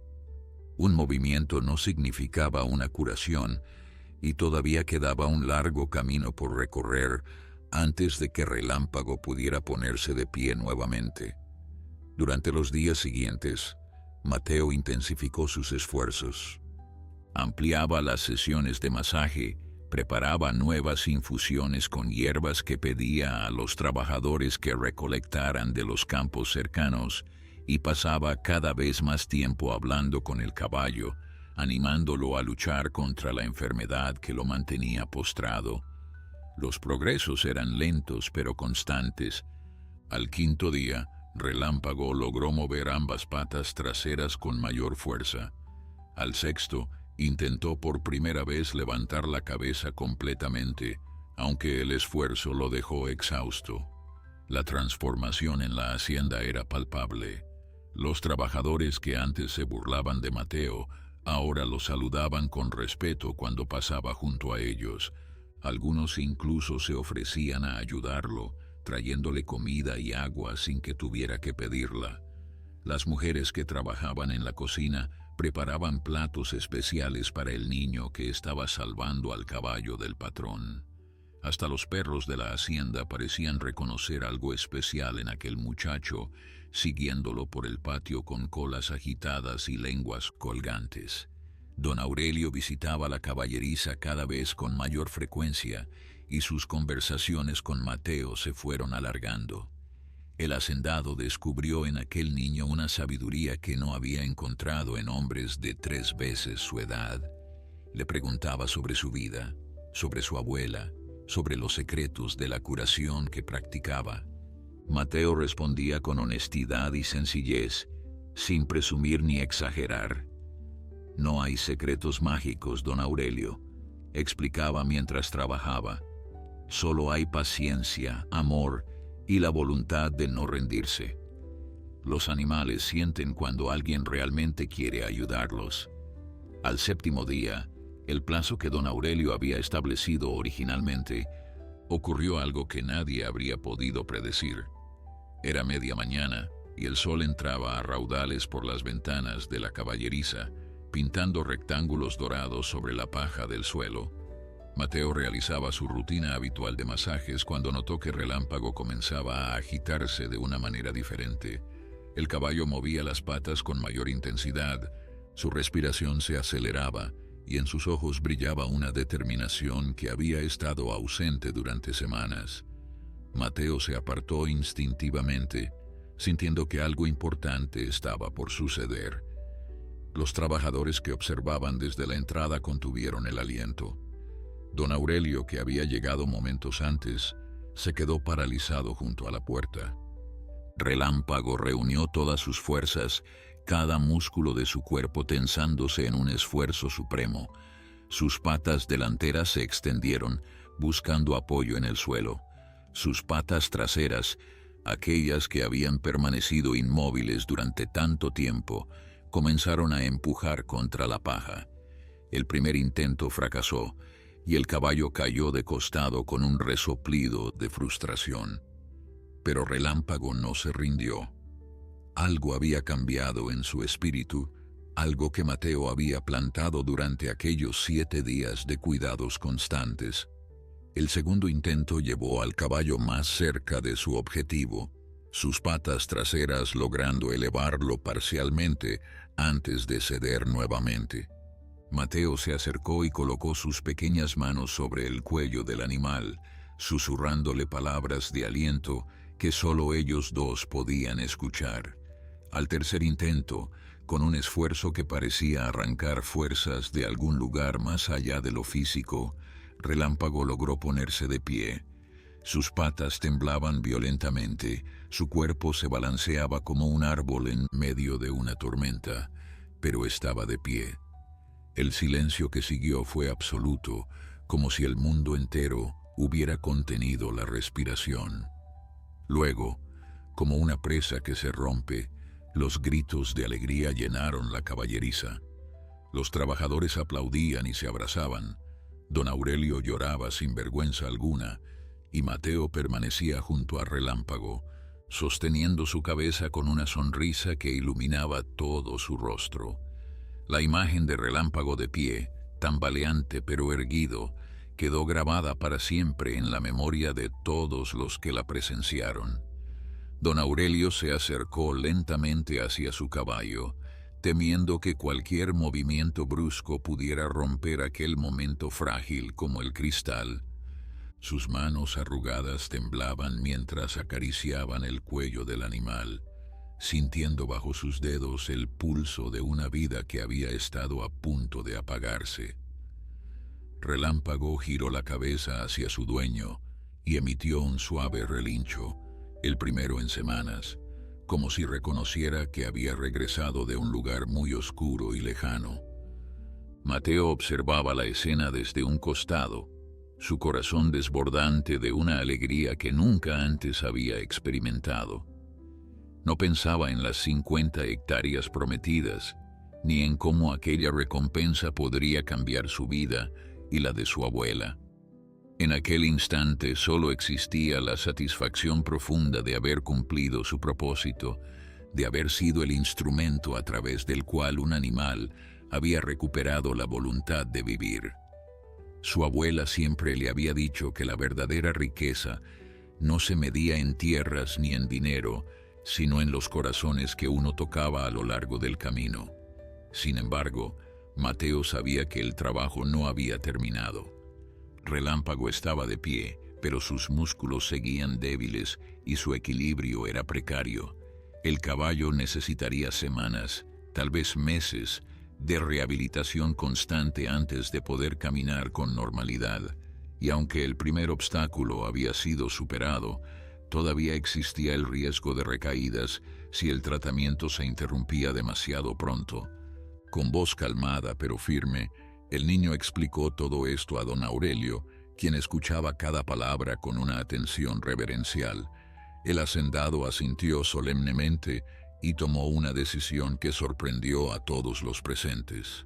Un movimiento no significaba una curación, y todavía quedaba un largo camino por recorrer antes de que Relámpago pudiera ponerse de pie nuevamente. Durante los días siguientes, Mateo intensificó sus esfuerzos. Ampliaba las sesiones de masaje, preparaba nuevas infusiones con hierbas que pedía a los trabajadores que recolectaran de los campos cercanos y pasaba cada vez más tiempo hablando con el caballo, animándolo a luchar contra la enfermedad que lo mantenía postrado. Los progresos eran lentos pero constantes. Al quinto día, Relámpago logró mover ambas patas traseras con mayor fuerza. Al sexto, intentó por primera vez levantar la cabeza completamente, aunque el esfuerzo lo dejó exhausto. La transformación en la hacienda era palpable. Los trabajadores que antes se burlaban de Mateo, ahora lo saludaban con respeto cuando pasaba junto a ellos. Algunos incluso se ofrecían a ayudarlo, trayéndole comida y agua sin que tuviera que pedirla. Las mujeres que trabajaban en la cocina preparaban platos especiales para el niño que estaba salvando al caballo del patrón. Hasta los perros de la hacienda parecían reconocer algo especial en aquel muchacho, siguiéndolo por el patio con colas agitadas y lenguas colgantes. Don Aurelio visitaba la caballeriza cada vez con mayor frecuencia y sus conversaciones con Mateo se fueron alargando. El hacendado descubrió en aquel niño una sabiduría que no había encontrado en hombres de 3 veces su edad. Le preguntaba sobre su vida, sobre su abuela, sobre los secretos de la curación que practicaba. Mateo respondía con honestidad y sencillez, sin presumir ni exagerar. «No hay secretos mágicos, don Aurelio», explicaba mientras trabajaba. «Solo hay paciencia, amor y la voluntad de no rendirse. Los animales sienten cuando alguien realmente quiere ayudarlos». Al séptimo día, el plazo que don Aurelio había establecido originalmente, ocurrió algo que nadie habría podido predecir. Era media mañana y el sol entraba a raudales por las ventanas de la caballeriza, pintando rectángulos dorados sobre la paja del suelo. Mateo realizaba su rutina habitual de masajes cuando notó que Relámpago comenzaba a agitarse de una manera diferente. El caballo movía las patas con mayor intensidad, su respiración se aceleraba y en sus ojos brillaba una determinación que había estado ausente durante semanas. Mateo se apartó instintivamente, sintiendo que algo importante estaba por suceder. Los trabajadores que observaban desde la entrada contuvieron el aliento. Don Aurelio, que había llegado momentos antes, se quedó paralizado junto a la puerta. Relámpago reunió todas sus fuerzas, cada músculo de su cuerpo tensándose en un esfuerzo supremo. Sus patas delanteras se extendieron, buscando apoyo en el suelo. Sus patas traseras, aquellas que habían permanecido inmóviles durante tanto tiempo, comenzaron a empujar contra la paja. El primer intento fracasó, y el caballo cayó de costado con un resoplido de frustración. Pero Relámpago no se rindió. Algo había cambiado en su espíritu, algo que Mateo había plantado durante aquellos 7 días de cuidados constantes. El segundo intento llevó al caballo más cerca de su objetivo, sus patas traseras logrando elevarlo parcialmente antes de ceder nuevamente. Mateo se acercó y colocó sus pequeñas manos sobre el cuello del animal, susurrándole palabras de aliento que solo ellos dos podían escuchar. Al tercer intento, con un esfuerzo que parecía arrancar fuerzas de algún lugar más allá de lo físico, Relámpago logró ponerse de pie. Sus patas temblaban violentamente, su cuerpo se balanceaba como un árbol en medio de una tormenta, pero estaba de pie. El silencio que siguió fue absoluto, como si el mundo entero hubiera contenido la respiración. Luego, como una presa que se rompe, los gritos de alegría llenaron la caballeriza. Los trabajadores aplaudían y se abrazaban. Don Aurelio lloraba sin vergüenza alguna, y Mateo permanecía junto a Relámpago, sosteniendo su cabeza con una sonrisa que iluminaba todo su rostro. La imagen de Relámpago de pie, tambaleante pero erguido, quedó grabada para siempre en la memoria de todos los que la presenciaron. Don Aurelio se acercó lentamente hacia su caballo, temiendo que cualquier movimiento brusco pudiera romper aquel momento frágil como el cristal. Sus manos arrugadas temblaban mientras acariciaban el cuello del animal, sintiendo bajo sus dedos el pulso de una vida que había estado a punto de apagarse. Relámpago giró la cabeza hacia su dueño y emitió un suave relincho, el primero en semanas, como si reconociera que había regresado de un lugar muy oscuro y lejano. Mateo observaba la escena desde un costado, su corazón desbordante de una alegría que nunca antes había experimentado. No pensaba en las 50 hectáreas prometidas, ni en cómo aquella recompensa podría cambiar su vida y la de su abuela. En aquel instante solo existía la satisfacción profunda de haber cumplido su propósito, de haber sido el instrumento a través del cual un animal había recuperado la voluntad de vivir. Su abuela siempre le había dicho que la verdadera riqueza no se medía en tierras ni en dinero, sino en los corazones que uno tocaba a lo largo del camino. Sin embargo, Mateo sabía que el trabajo no había terminado. Relámpago estaba de pie, pero sus músculos seguían débiles y su equilibrio era precario. El caballo necesitaría semanas, tal vez meses, de rehabilitación constante antes de poder caminar con normalidad, y aunque el primer obstáculo había sido superado, todavía existía el riesgo de recaídas si el tratamiento se interrumpía demasiado pronto. Con voz calmada pero firme, el niño explicó todo esto a don Aurelio, quien escuchaba cada palabra con una atención reverencial. El hacendado asintió solemnemente y tomó una decisión que sorprendió a todos los presentes.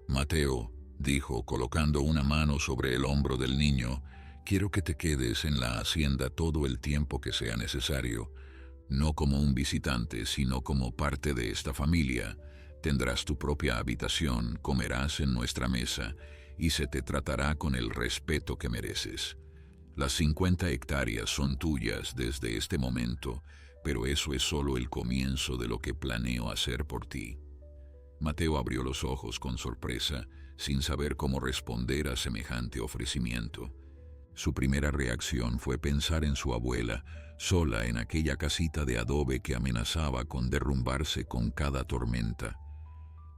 «Mateo», dijo, colocando una mano sobre el hombro del niño, «quiero que te quedes en la hacienda todo el tiempo que sea necesario, no como un visitante, sino como parte de esta familia. Tendrás tu propia habitación, comerás en nuestra mesa, y se te tratará con el respeto que mereces. Las 50 hectáreas son tuyas desde este momento, pero eso es solo el comienzo de lo que planeo hacer por ti». Mateo abrió los ojos con sorpresa, sin saber cómo responder a semejante ofrecimiento. Su primera reacción fue pensar en su abuela, sola en aquella casita de adobe que amenazaba con derrumbarse con cada tormenta.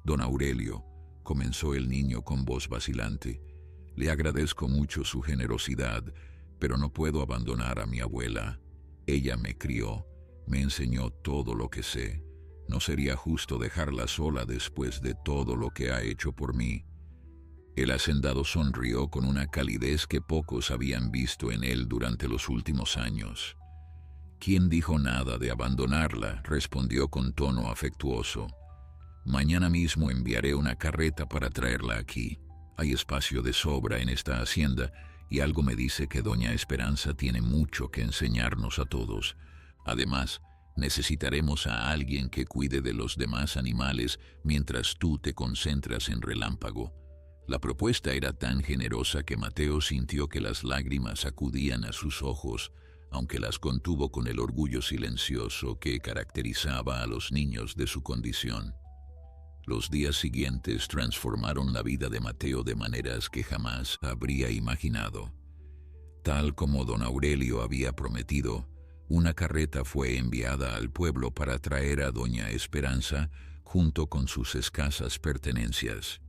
«Don Aurelio», comenzó el niño con voz vacilante, «le agradezco mucho su generosidad, pero no puedo abandonar a mi abuela. Ella me crió, me enseñó todo lo que sé. No sería justo dejarla sola después de todo lo que ha hecho por mí». El hacendado sonrió con una calidez que pocos habían visto en él durante los últimos años. «¿Quién dijo nada de abandonarla?», respondió con tono afectuoso. «Mañana mismo enviaré una carreta para traerla aquí. Hay espacio de sobra en esta hacienda y algo me dice que doña Esperanza tiene mucho que enseñarnos a todos. Además, necesitaremos a alguien que cuide de los demás animales mientras tú te concentras en Relámpago». La propuesta era tan generosa que Mateo sintió que las lágrimas acudían a sus ojos, aunque las contuvo con el orgullo silencioso que caracterizaba a los niños de su condición. Los días siguientes transformaron la vida de Mateo de maneras que jamás habría imaginado. Tal como don Aurelio había prometido, una carreta fue enviada al pueblo para traer a doña Esperanza junto con sus escasas pertenencias.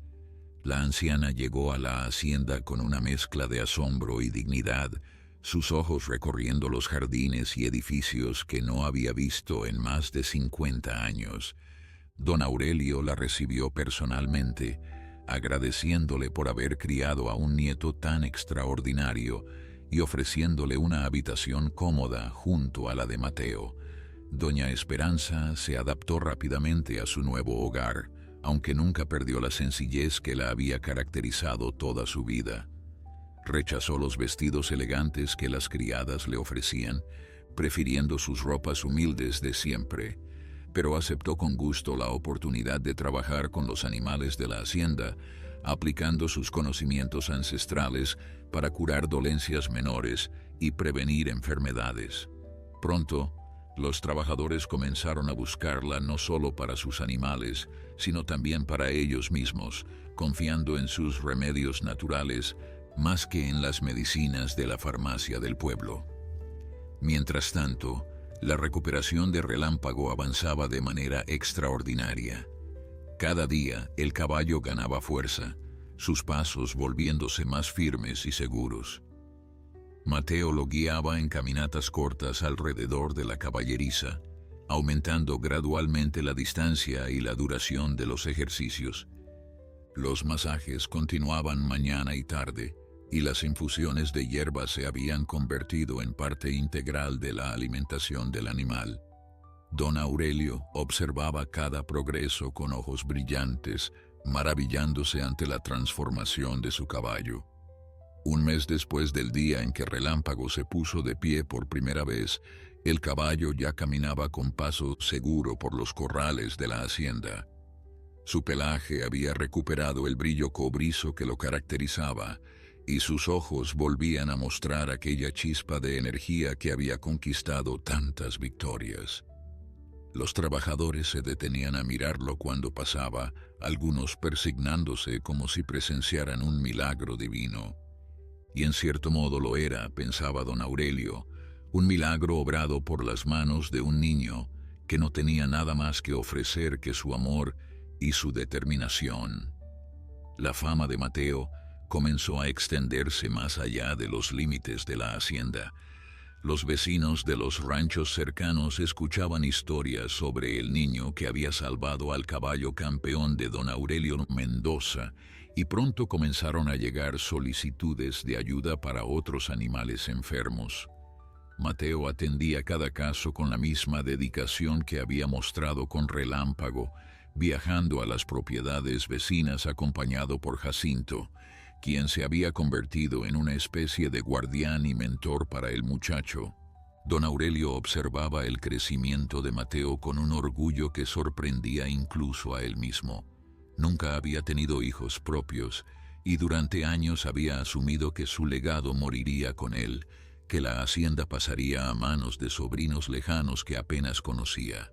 La anciana llegó a la hacienda con una mezcla de asombro y dignidad, sus ojos recorriendo los jardines y edificios que no había visto en más de 50 años. Don Aurelio la recibió personalmente, agradeciéndole por haber criado a un nieto tan extraordinario y ofreciéndole una habitación cómoda junto a la de Mateo. Doña Esperanza se adaptó rápidamente a su nuevo hogar, aunque nunca perdió la sencillez que la había caracterizado toda su vida. Rechazó los vestidos elegantes que las criadas le ofrecían, prefiriendo sus ropas humildes de siempre, pero aceptó con gusto la oportunidad de trabajar con los animales de la hacienda, aplicando sus conocimientos ancestrales para curar dolencias menores y prevenir enfermedades. Pronto, los trabajadores comenzaron a buscarla no solo para sus animales, sino también para ellos mismos, confiando en sus remedios naturales más que en las medicinas de la farmacia del pueblo. Mientras tanto, la recuperación de Relámpago avanzaba de manera extraordinaria. Cada día el caballo ganaba fuerza, sus pasos volviéndose más firmes y seguros. Mateo lo guiaba en caminatas cortas alrededor de la caballeriza, aumentando gradualmente la distancia y la duración de los ejercicios. Los masajes continuaban mañana y tarde, y las infusiones de hierba se habían convertido en parte integral de la alimentación del animal. Don Aurelio observaba cada progreso con ojos brillantes, maravillándose ante la transformación de su caballo. Un mes después del día en que Relámpago se puso de pie por primera vez, el caballo ya caminaba con paso seguro por los corrales de la hacienda. Su pelaje había recuperado el brillo cobrizo que lo caracterizaba, y sus ojos volvían a mostrar aquella chispa de energía que había conquistado tantas victorias. Los trabajadores se detenían a mirarlo cuando pasaba, algunos persignándose como si presenciaran un milagro divino. Y en cierto modo lo era, pensaba don Aurelio, un milagro obrado por las manos de un niño que no tenía nada más que ofrecer que su amor y su determinación. La fama de Mateo comenzó a extenderse más allá de los límites de la hacienda. Los vecinos de los ranchos cercanos escuchaban historias sobre el niño que había salvado al caballo campeón de don Aurelio Mendoza, y pronto comenzaron a llegar solicitudes de ayuda para otros animales enfermos. Mateo atendía cada caso con la misma dedicación que había mostrado con Relámpago, viajando a las propiedades vecinas acompañado por Jacinto, quien se había convertido en una especie de guardián y mentor para el muchacho. Don Aurelio observaba el crecimiento de Mateo con un orgullo que sorprendía incluso a él mismo. Nunca había tenido hijos propios, y durante años había asumido que su legado moriría con él, que la hacienda pasaría a manos de sobrinos lejanos que apenas conocía.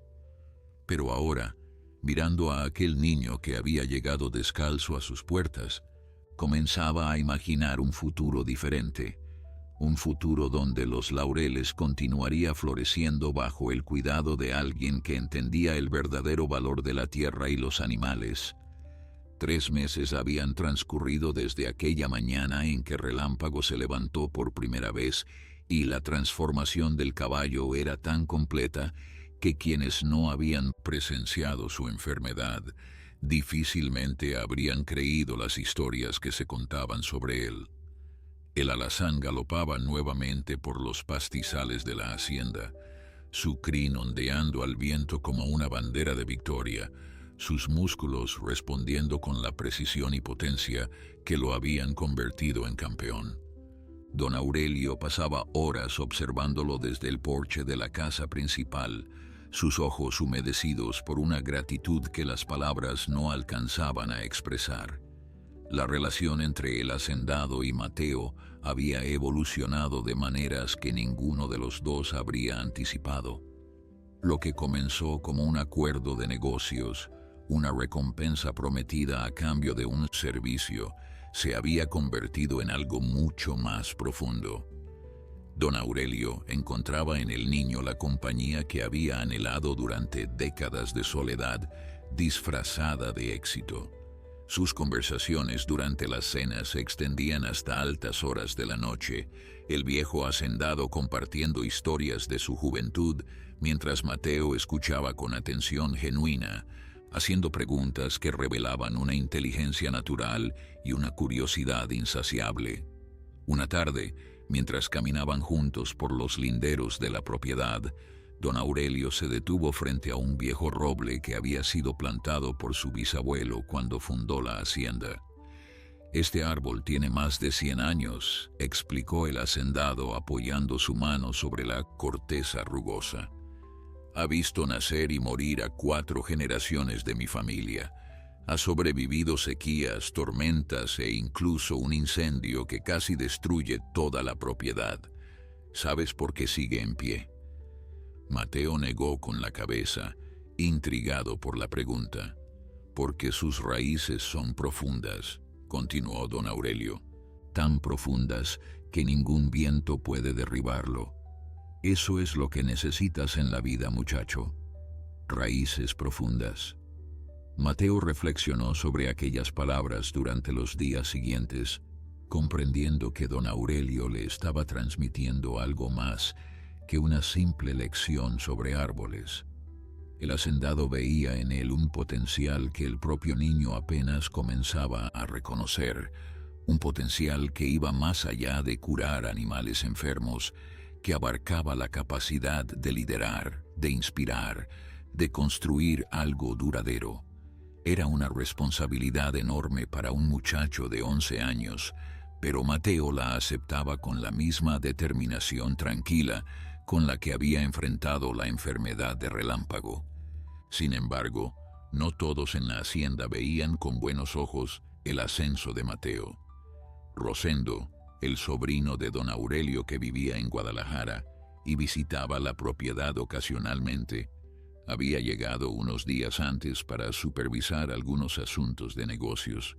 Pero ahora, mirando a aquel niño que había llegado descalzo a sus puertas, Comenzaba a imaginar un futuro diferente, un futuro donde los laureles continuaría floreciendo bajo el cuidado de alguien que entendía el verdadero valor de la tierra y los animales. 3 meses habían transcurrido desde aquella mañana en que Relámpago se levantó por primera vez, y la transformación del caballo era tan completa que quienes no habían presenciado su enfermedad difícilmente habrían creído las historias que se contaban sobre él. El alazán galopaba nuevamente por los pastizales de la hacienda, su crin ondeando al viento como una bandera de victoria, sus músculos respondiendo con la precisión y potencia que lo habían convertido en campeón. Don Aurelio pasaba horas observándolo desde el porche de la casa principal, sus ojos humedecidos por una gratitud que las palabras no alcanzaban a expresar. La relación entre el hacendado y Mateo había evolucionado de maneras que ninguno de los dos habría anticipado. Lo que comenzó como un acuerdo de negocios, una recompensa prometida a cambio de un servicio, se había convertido en algo mucho más profundo. Don Aurelio encontraba en el niño la compañía que había anhelado durante décadas de soledad, disfrazada de éxito. Sus conversaciones durante las cenas se extendían hasta altas horas de la noche, el viejo hacendado compartiendo historias de su juventud, mientras Mateo escuchaba con atención genuina, haciendo preguntas que revelaban una inteligencia natural y una curiosidad insaciable. Una tarde, mientras caminaban juntos por los linderos de la propiedad, don Aurelio se detuvo frente a un viejo roble que había sido plantado por su bisabuelo cuando fundó la hacienda. «Este árbol tiene más de 100 años», explicó el hacendado apoyando su mano sobre la corteza rugosa. «Ha visto nacer y morir a 4 generaciones de mi familia. Ha sobrevivido sequías, tormentas e incluso un incendio que casi destruye toda la propiedad. ¿Sabes por qué sigue en pie?». Mateo negó con la cabeza, intrigado por la pregunta. «Porque sus raíces son profundas», continuó don Aurelio, «tan profundas que ningún viento puede derribarlo. Eso es lo que necesitas en la vida, muchacho. Raíces profundas». Mateo reflexionó sobre aquellas palabras durante los días siguientes, comprendiendo que don Aurelio le estaba transmitiendo algo más que una simple lección sobre árboles. El hacendado veía en él un potencial que el propio niño apenas comenzaba a reconocer, un potencial que iba más allá de curar animales enfermos, que abarcaba la capacidad de liderar, de inspirar, de construir algo duradero. Era una responsabilidad enorme para un muchacho de 11 años, pero Mateo la aceptaba con la misma determinación tranquila con la que había enfrentado la enfermedad de Relámpago. Sin embargo, no todos en la hacienda veían con buenos ojos el ascenso de Mateo. Rosendo, el sobrino de don Aurelio que vivía en Guadalajara y visitaba la propiedad ocasionalmente, había llegado unos días antes para supervisar algunos asuntos de negocios.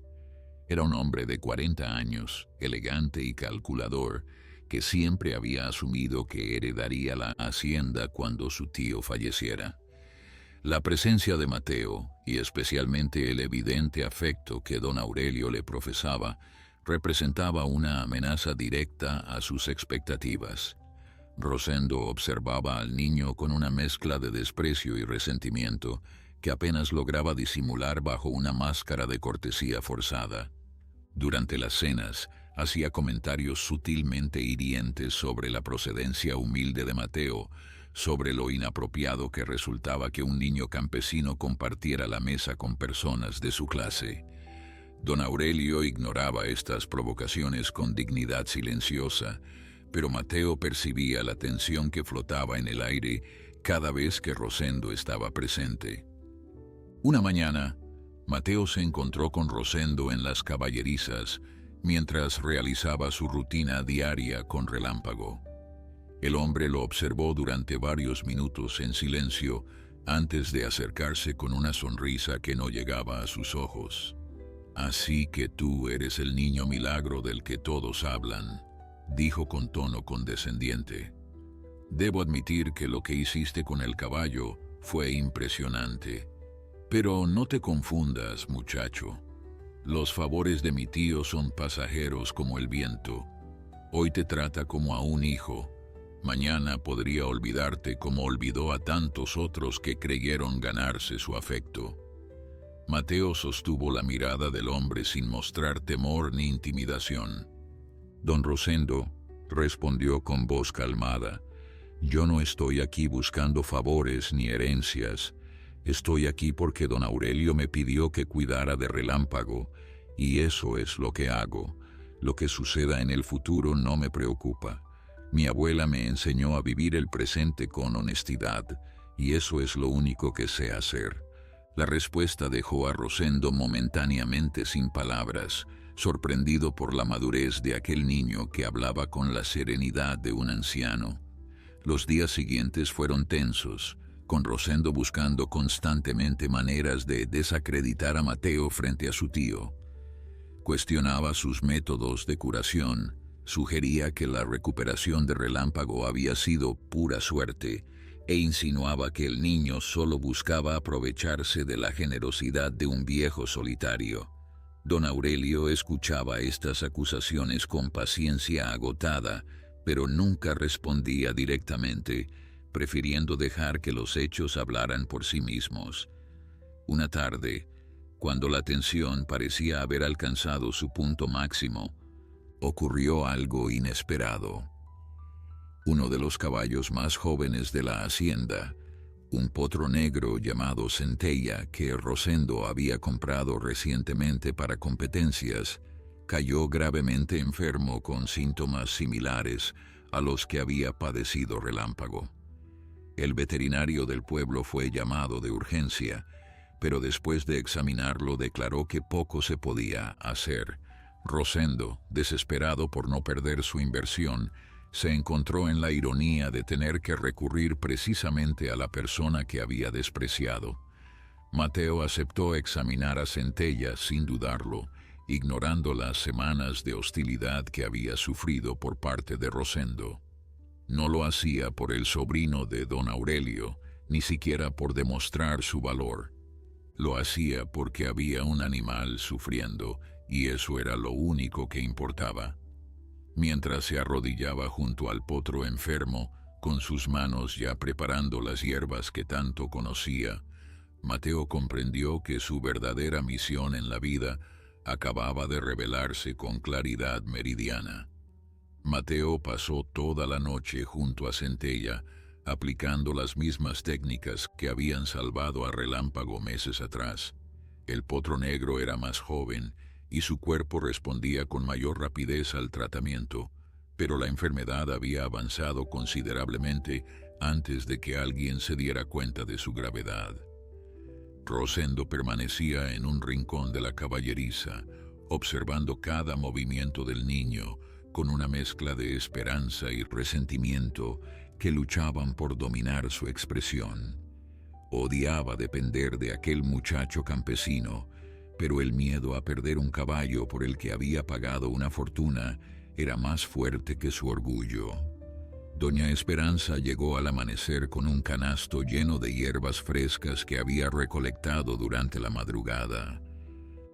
Era un hombre de 40 años, elegante y calculador, que siempre había asumido que heredaría la hacienda cuando su tío falleciera. La presencia de Mateo, y especialmente el evidente afecto que don Aurelio le profesaba, representaba una amenaza directa a sus expectativas. Rosendo observaba al niño con una mezcla de desprecio y resentimiento que apenas lograba disimular bajo una máscara de cortesía forzada. Durante las cenas, hacía comentarios sutilmente hirientes sobre la procedencia humilde de Mateo, sobre lo inapropiado que resultaba que un niño campesino compartiera la mesa con personas de su clase. Don Aurelio ignoraba estas provocaciones con dignidad silenciosa, pero Mateo percibía la tensión que flotaba en el aire cada vez que Rosendo estaba presente. Una mañana, Mateo se encontró con Rosendo en las caballerizas mientras realizaba su rutina diaria con Relámpago. El hombre lo observó durante varios minutos en silencio antes de acercarse con una sonrisa que no llegaba a sus ojos. Así que tú eres el niño milagro del que todos hablan, dijo con tono condescendiente. Debo admitir que lo que hiciste con el caballo fue impresionante. Pero no te confundas, muchacho. Los favores de mi tío son pasajeros como el viento. Hoy te trata como a un hijo. Mañana podría olvidarte como olvidó a tantos otros que creyeron ganarse su afecto. Mateo sostuvo la mirada del hombre sin mostrar temor ni intimidación. Don Rosendo respondió con voz calmada: yo no estoy aquí buscando favores ni herencias. Estoy aquí porque don Aurelio me pidió que cuidara de Relámpago, y eso es lo que hago. Lo que suceda en el futuro no me preocupa. Mi abuela me enseñó a vivir el presente con honestidad, y eso es lo único que sé hacer. La respuesta dejó a Rosendo momentáneamente sin palabras, sorprendido por la madurez de aquel niño que hablaba con la serenidad de un anciano. Los días siguientes fueron tensos, con Rosendo buscando constantemente maneras de desacreditar a Mateo frente a su tío. Cuestionaba sus métodos de curación, sugería que la recuperación de Relámpago había sido pura suerte, e insinuaba que el niño solo buscaba aprovecharse de la generosidad de un viejo solitario. Don Aurelio escuchaba estas acusaciones con paciencia agotada, pero nunca respondía directamente, prefiriendo dejar que los hechos hablaran por sí mismos. Una tarde, cuando la tensión parecía haber alcanzado su punto máximo, ocurrió algo inesperado. Uno de los caballos más jóvenes de la hacienda, un potro negro llamado Centella que Rosendo había comprado recientemente para competencias, cayó gravemente enfermo con síntomas similares a los que había padecido Relámpago. El veterinario del pueblo fue llamado de urgencia, pero después de examinarlo declaró que poco se podía hacer. Rosendo, desesperado por no perder su inversión, se encontró en la ironía de tener que recurrir precisamente a la persona que había despreciado. Mateo aceptó examinar a Centella sin dudarlo, ignorando las semanas de hostilidad que había sufrido por parte de Rosendo. No lo hacía por el sobrino de don Aurelio, ni siquiera por demostrar su valor. Lo hacía porque había un animal sufriendo, y eso era lo único que importaba. Mientras se arrodillaba junto al potro enfermo, con sus manos ya preparando las hierbas que tanto conocía, Mateo comprendió que su verdadera misión en la vida acababa de revelarse con claridad meridiana. Mateo pasó toda la noche junto a Centella, aplicando las mismas técnicas que habían salvado a Relámpago meses atrás. El potro negro era más joven y su cuerpo respondía con mayor rapidez al tratamiento, pero la enfermedad había avanzado considerablemente antes de que alguien se diera cuenta de su gravedad. Rosendo permanecía en un rincón de la caballeriza, observando cada movimiento del niño, con una mezcla de esperanza y resentimiento que luchaban por dominar su expresión. Odiaba depender de aquel muchacho campesino, pero el miedo a perder un caballo por el que había pagado una fortuna era más fuerte que su orgullo. Doña Esperanza llegó al amanecer con un canasto lleno de hierbas frescas que había recolectado durante la madrugada.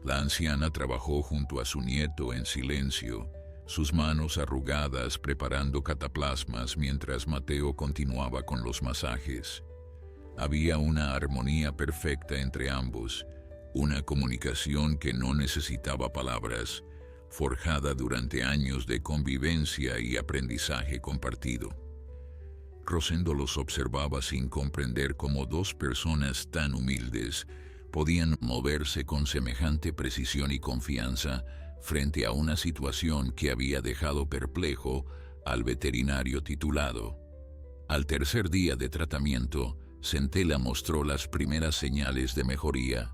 La anciana trabajó junto a su nieto en silencio, sus manos arrugadas preparando cataplasmas mientras Mateo continuaba con los masajes. Había una armonía perfecta entre ambos, una comunicación que no necesitaba palabras, forjada durante años de convivencia y aprendizaje compartido. Rosendo los observaba sin comprender cómo dos personas tan humildes podían moverse con semejante precisión y confianza frente a una situación que había dejado perplejo al veterinario titulado. Al tercer día de tratamiento, Centella mostró las primeras señales de mejoría.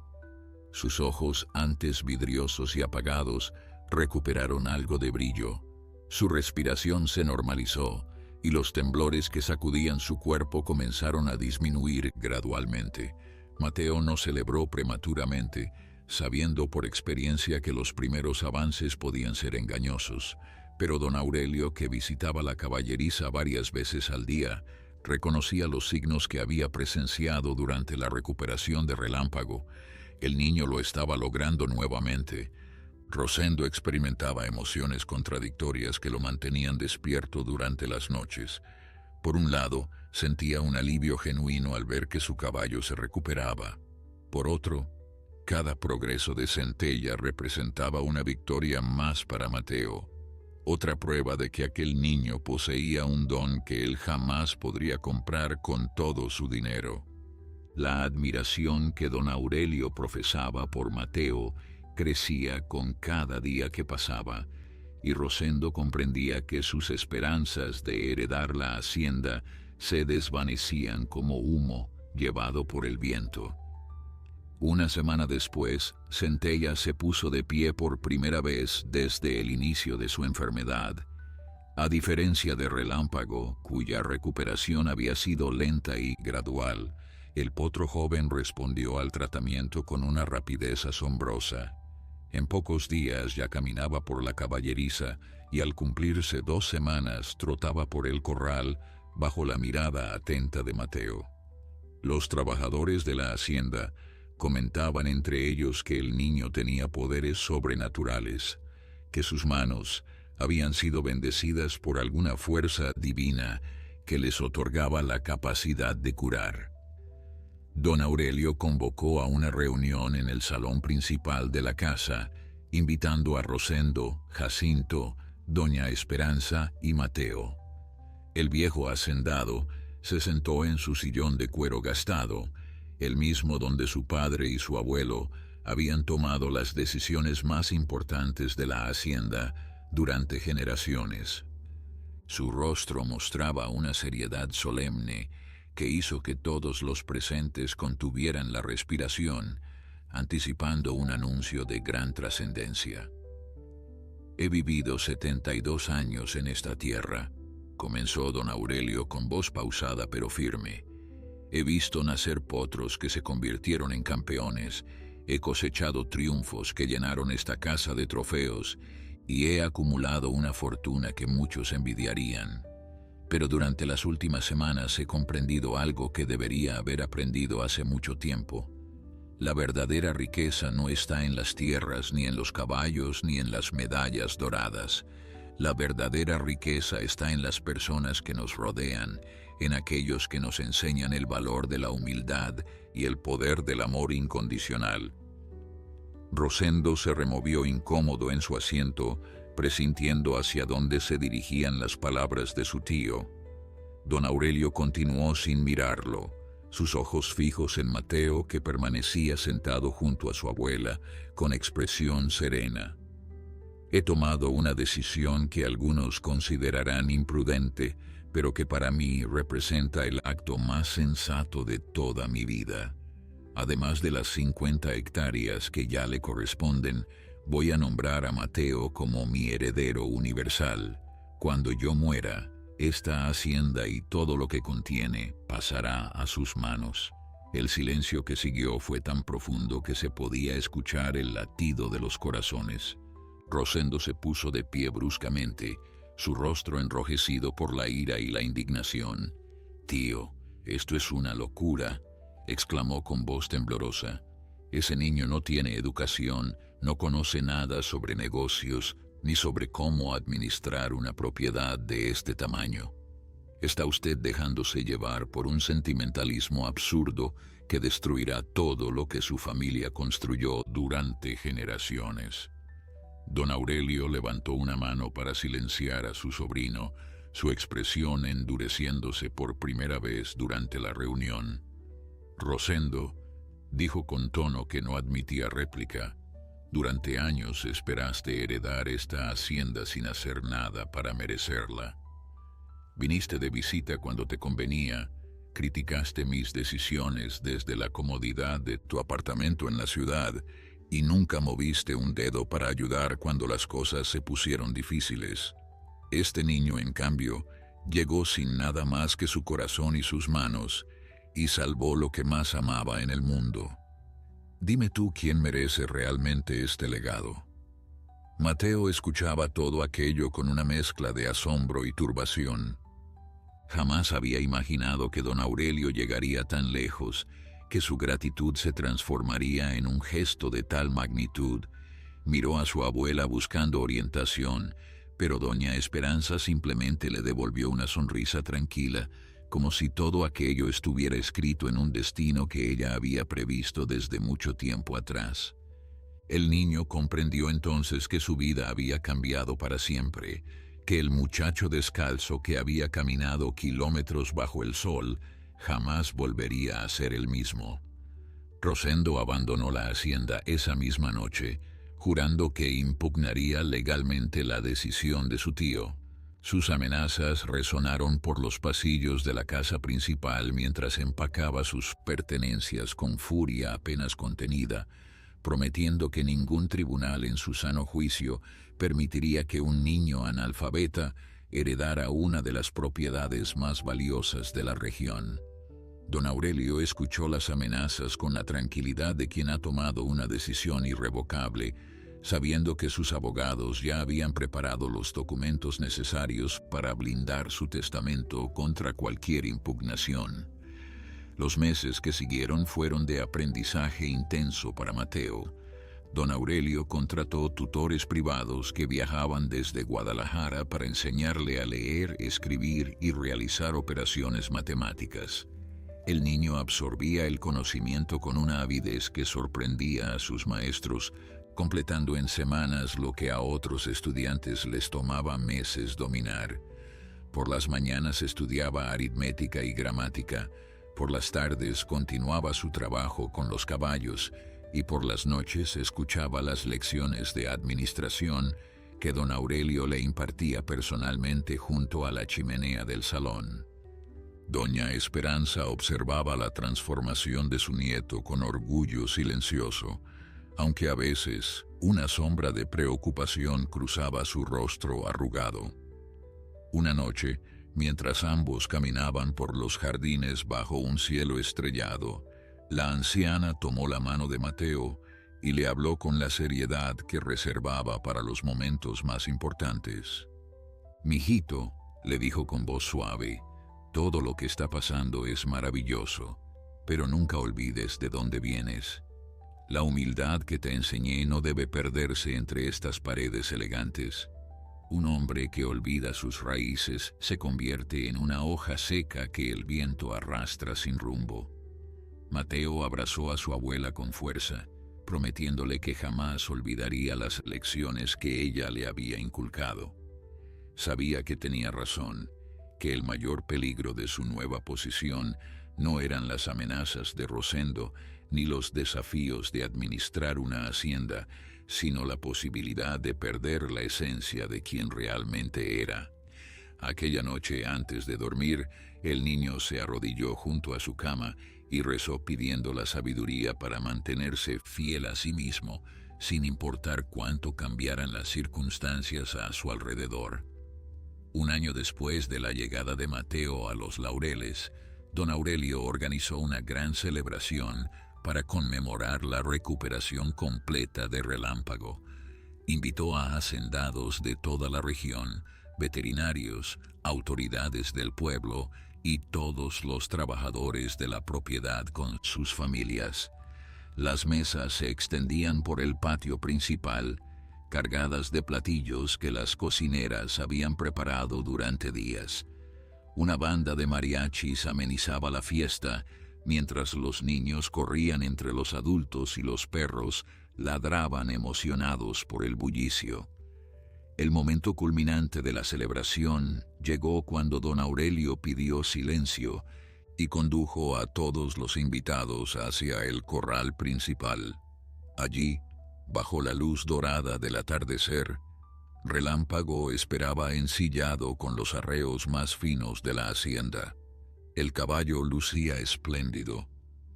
Sus ojos, antes vidriosos y apagados, recuperaron algo de brillo. Su respiración se normalizó y los temblores que sacudían su cuerpo comenzaron a disminuir gradualmente. Mateo no celebró prematuramente, sabiendo por experiencia que los primeros avances podían ser engañosos, pero don Aurelio, que visitaba la caballeriza varias veces al día, reconocía los signos que había presenciado durante la recuperación de Relámpago. El niño lo estaba logrando nuevamente. Rosendo experimentaba emociones contradictorias que lo mantenían despierto durante las noches. Por un lado, sentía un alivio genuino al ver que su caballo se recuperaba. Por otro, cada progreso de Centella representaba una victoria más para Mateo, otra prueba de que aquel niño poseía un don que él jamás podría comprar con todo su dinero. La admiración que don Aurelio profesaba por Mateo crecía con cada día que pasaba, y Rosendo comprendía que sus esperanzas de heredar la hacienda se desvanecían como humo llevado por el viento. Una semana después, Centella se puso de pie por primera vez desde el inicio de su enfermedad. A diferencia de Relámpago, cuya recuperación había sido lenta y gradual, el potro joven respondió al tratamiento con una rapidez asombrosa. En pocos días ya caminaba por la caballeriza y al cumplirse 2 semanas trotaba por el corral bajo la mirada atenta de Mateo. Los trabajadores de la hacienda comentaban entre ellos que el niño tenía poderes sobrenaturales, que sus manos habían sido bendecidas por alguna fuerza divina que les otorgaba la capacidad de curar. Don Aurelio convocó a una reunión en el salón principal de la casa, invitando a Rosendo, Jacinto, doña Esperanza y Mateo. El viejo hacendado se sentó en su sillón de cuero gastado, el mismo donde su padre y su abuelo habían tomado las decisiones más importantes de la hacienda durante generaciones. Su rostro mostraba una seriedad solemne que hizo que todos los presentes contuvieran la respiración, anticipando un anuncio de gran trascendencia. «He vivido 72 años en esta tierra», comenzó don Aurelio con voz pausada pero firme. «He visto nacer potros que se convirtieron en campeones, he cosechado triunfos que llenaron esta casa de trofeos y he acumulado una fortuna que muchos envidiarían. Pero durante las últimas semanas he comprendido algo que debería haber aprendido hace mucho tiempo. La verdadera riqueza no está en las tierras, ni en los caballos, ni en las medallas doradas. La verdadera riqueza está en las personas que nos rodean, en aquellos que nos enseñan el valor de la humildad y el poder del amor incondicional». Rosendo se removió incómodo en su asiento, presintiendo hacia dónde se dirigían las palabras de su tío. Don Aurelio continuó sin mirarlo, sus ojos fijos en Mateo, que permanecía sentado junto a su abuela, con expresión serena. «He tomado una decisión que algunos considerarán imprudente, pero que para mí representa el acto más sensato de toda mi vida. Además de las 50 hectáreas que ya le corresponden, voy a nombrar a Mateo como mi heredero universal. Cuando yo muera, esta hacienda y todo lo que contiene pasará a sus manos». El silencio que siguió fue tan profundo que se podía escuchar el latido de los corazones. Rosendo se puso de pie bruscamente, su rostro enrojecido por la ira y la indignación. «Tío, esto es una locura», exclamó con voz temblorosa. «Ese niño no tiene educación, no conoce nada sobre negocios, ni sobre cómo administrar una propiedad de este tamaño. Está usted dejándose llevar por un sentimentalismo absurdo que destruirá todo lo que su familia construyó durante generaciones». Don Aurelio levantó una mano para silenciar a su sobrino, su expresión endureciéndose por primera vez durante la reunión. «Rosendo», dijo con tono que no admitía réplica, «durante años esperaste heredar esta hacienda sin hacer nada para merecerla. Viniste de visita cuando te convenía, criticaste mis decisiones desde la comodidad de tu apartamento en la ciudad y nunca moviste un dedo para ayudar cuando las cosas se pusieron difíciles. Este niño, en cambio, llegó sin nada más que su corazón y sus manos, y salvó lo que más amaba en el mundo. Dime tú quién merece realmente este legado. Mateo escuchaba todo aquello con una mezcla de asombro y turbación. Jamás había imaginado que don Aurelio llegaría tan lejos, que su gratitud se transformaría en un gesto de tal magnitud. Miró a su abuela buscando orientación, pero doña Esperanza simplemente le devolvió una sonrisa tranquila, como si todo aquello estuviera escrito en un destino que ella había previsto desde mucho tiempo atrás. El niño comprendió entonces que su vida había cambiado para siempre, que el muchacho descalzo que había caminado kilómetros bajo el sol jamás volvería a ser el mismo. Rosendo abandonó la hacienda esa misma noche, jurando que impugnaría legalmente la decisión de su tío. Sus amenazas resonaron por los pasillos de la casa principal mientras empacaba sus pertenencias con furia apenas contenida, prometiendo que ningún tribunal en su sano juicio permitiría que un niño analfabeta heredara una de las propiedades más valiosas de la región. Don Aurelio escuchó las amenazas con la tranquilidad de quien ha tomado una decisión irrevocable, sabiendo que sus abogados ya habían preparado los documentos necesarios para blindar su testamento contra cualquier impugnación. Los meses que siguieron fueron de aprendizaje intenso para Mateo. Don Aurelio contrató tutores privados que viajaban desde Guadalajara para enseñarle a leer, escribir y realizar operaciones matemáticas. El niño absorbía el conocimiento con una avidez que sorprendía a sus maestros, completando en semanas lo que a otros estudiantes les tomaba meses dominar. Por las mañanas estudiaba aritmética y gramática, por las tardes continuaba su trabajo con los caballos y por las noches escuchaba las lecciones de administración que don Aurelio le impartía personalmente junto a la chimenea del salón. Doña Esperanza observaba la transformación de su nieto con orgullo silencioso, aunque a veces una sombra de preocupación cruzaba su rostro arrugado. Una noche, mientras ambos caminaban por los jardines bajo un cielo estrellado, la anciana tomó la mano de Mateo y le habló con la seriedad que reservaba para los momentos más importantes. «Mijito», le dijo con voz suave, «todo lo que está pasando es maravilloso, pero nunca olvides de dónde vienes. La humildad que te enseñé no debe perderse entre estas paredes elegantes. Un hombre que olvida sus raíces se convierte en una hoja seca que el viento arrastra sin rumbo». Mateo abrazó a su abuela con fuerza, prometiéndole que jamás olvidaría las lecciones que ella le había inculcado. Sabía que tenía razón, que el mayor peligro de su nueva posición no eran las amenazas de Rosendo ni los desafíos de administrar una hacienda, sino la posibilidad de perder la esencia de quien realmente era. Aquella noche, antes de dormir, el niño se arrodilló junto a su cama y rezó pidiendo la sabiduría para mantenerse fiel a sí mismo, sin importar cuánto cambiaran las circunstancias a su alrededor. Un año después de la llegada de Mateo a Los Laureles, don Aurelio organizó una gran celebración para conmemorar la recuperación completa de Relámpago. Invitó a hacendados de toda la región, veterinarios, autoridades del pueblo y todos los trabajadores de la propiedad con sus familias. Las mesas se extendían por el patio principal, cargadas de platillos que las cocineras habían preparado durante días. Una banda de mariachis amenizaba la fiesta, mientras los niños corrían entre los adultos y los perros ladraban emocionados por el bullicio. El momento culminante de la celebración llegó cuando don Aurelio pidió silencio y condujo a todos los invitados hacia el corral principal. Allí, bajo la luz dorada del atardecer, Relámpago esperaba ensillado con los arreos más finos de la hacienda. El caballo lucía espléndido,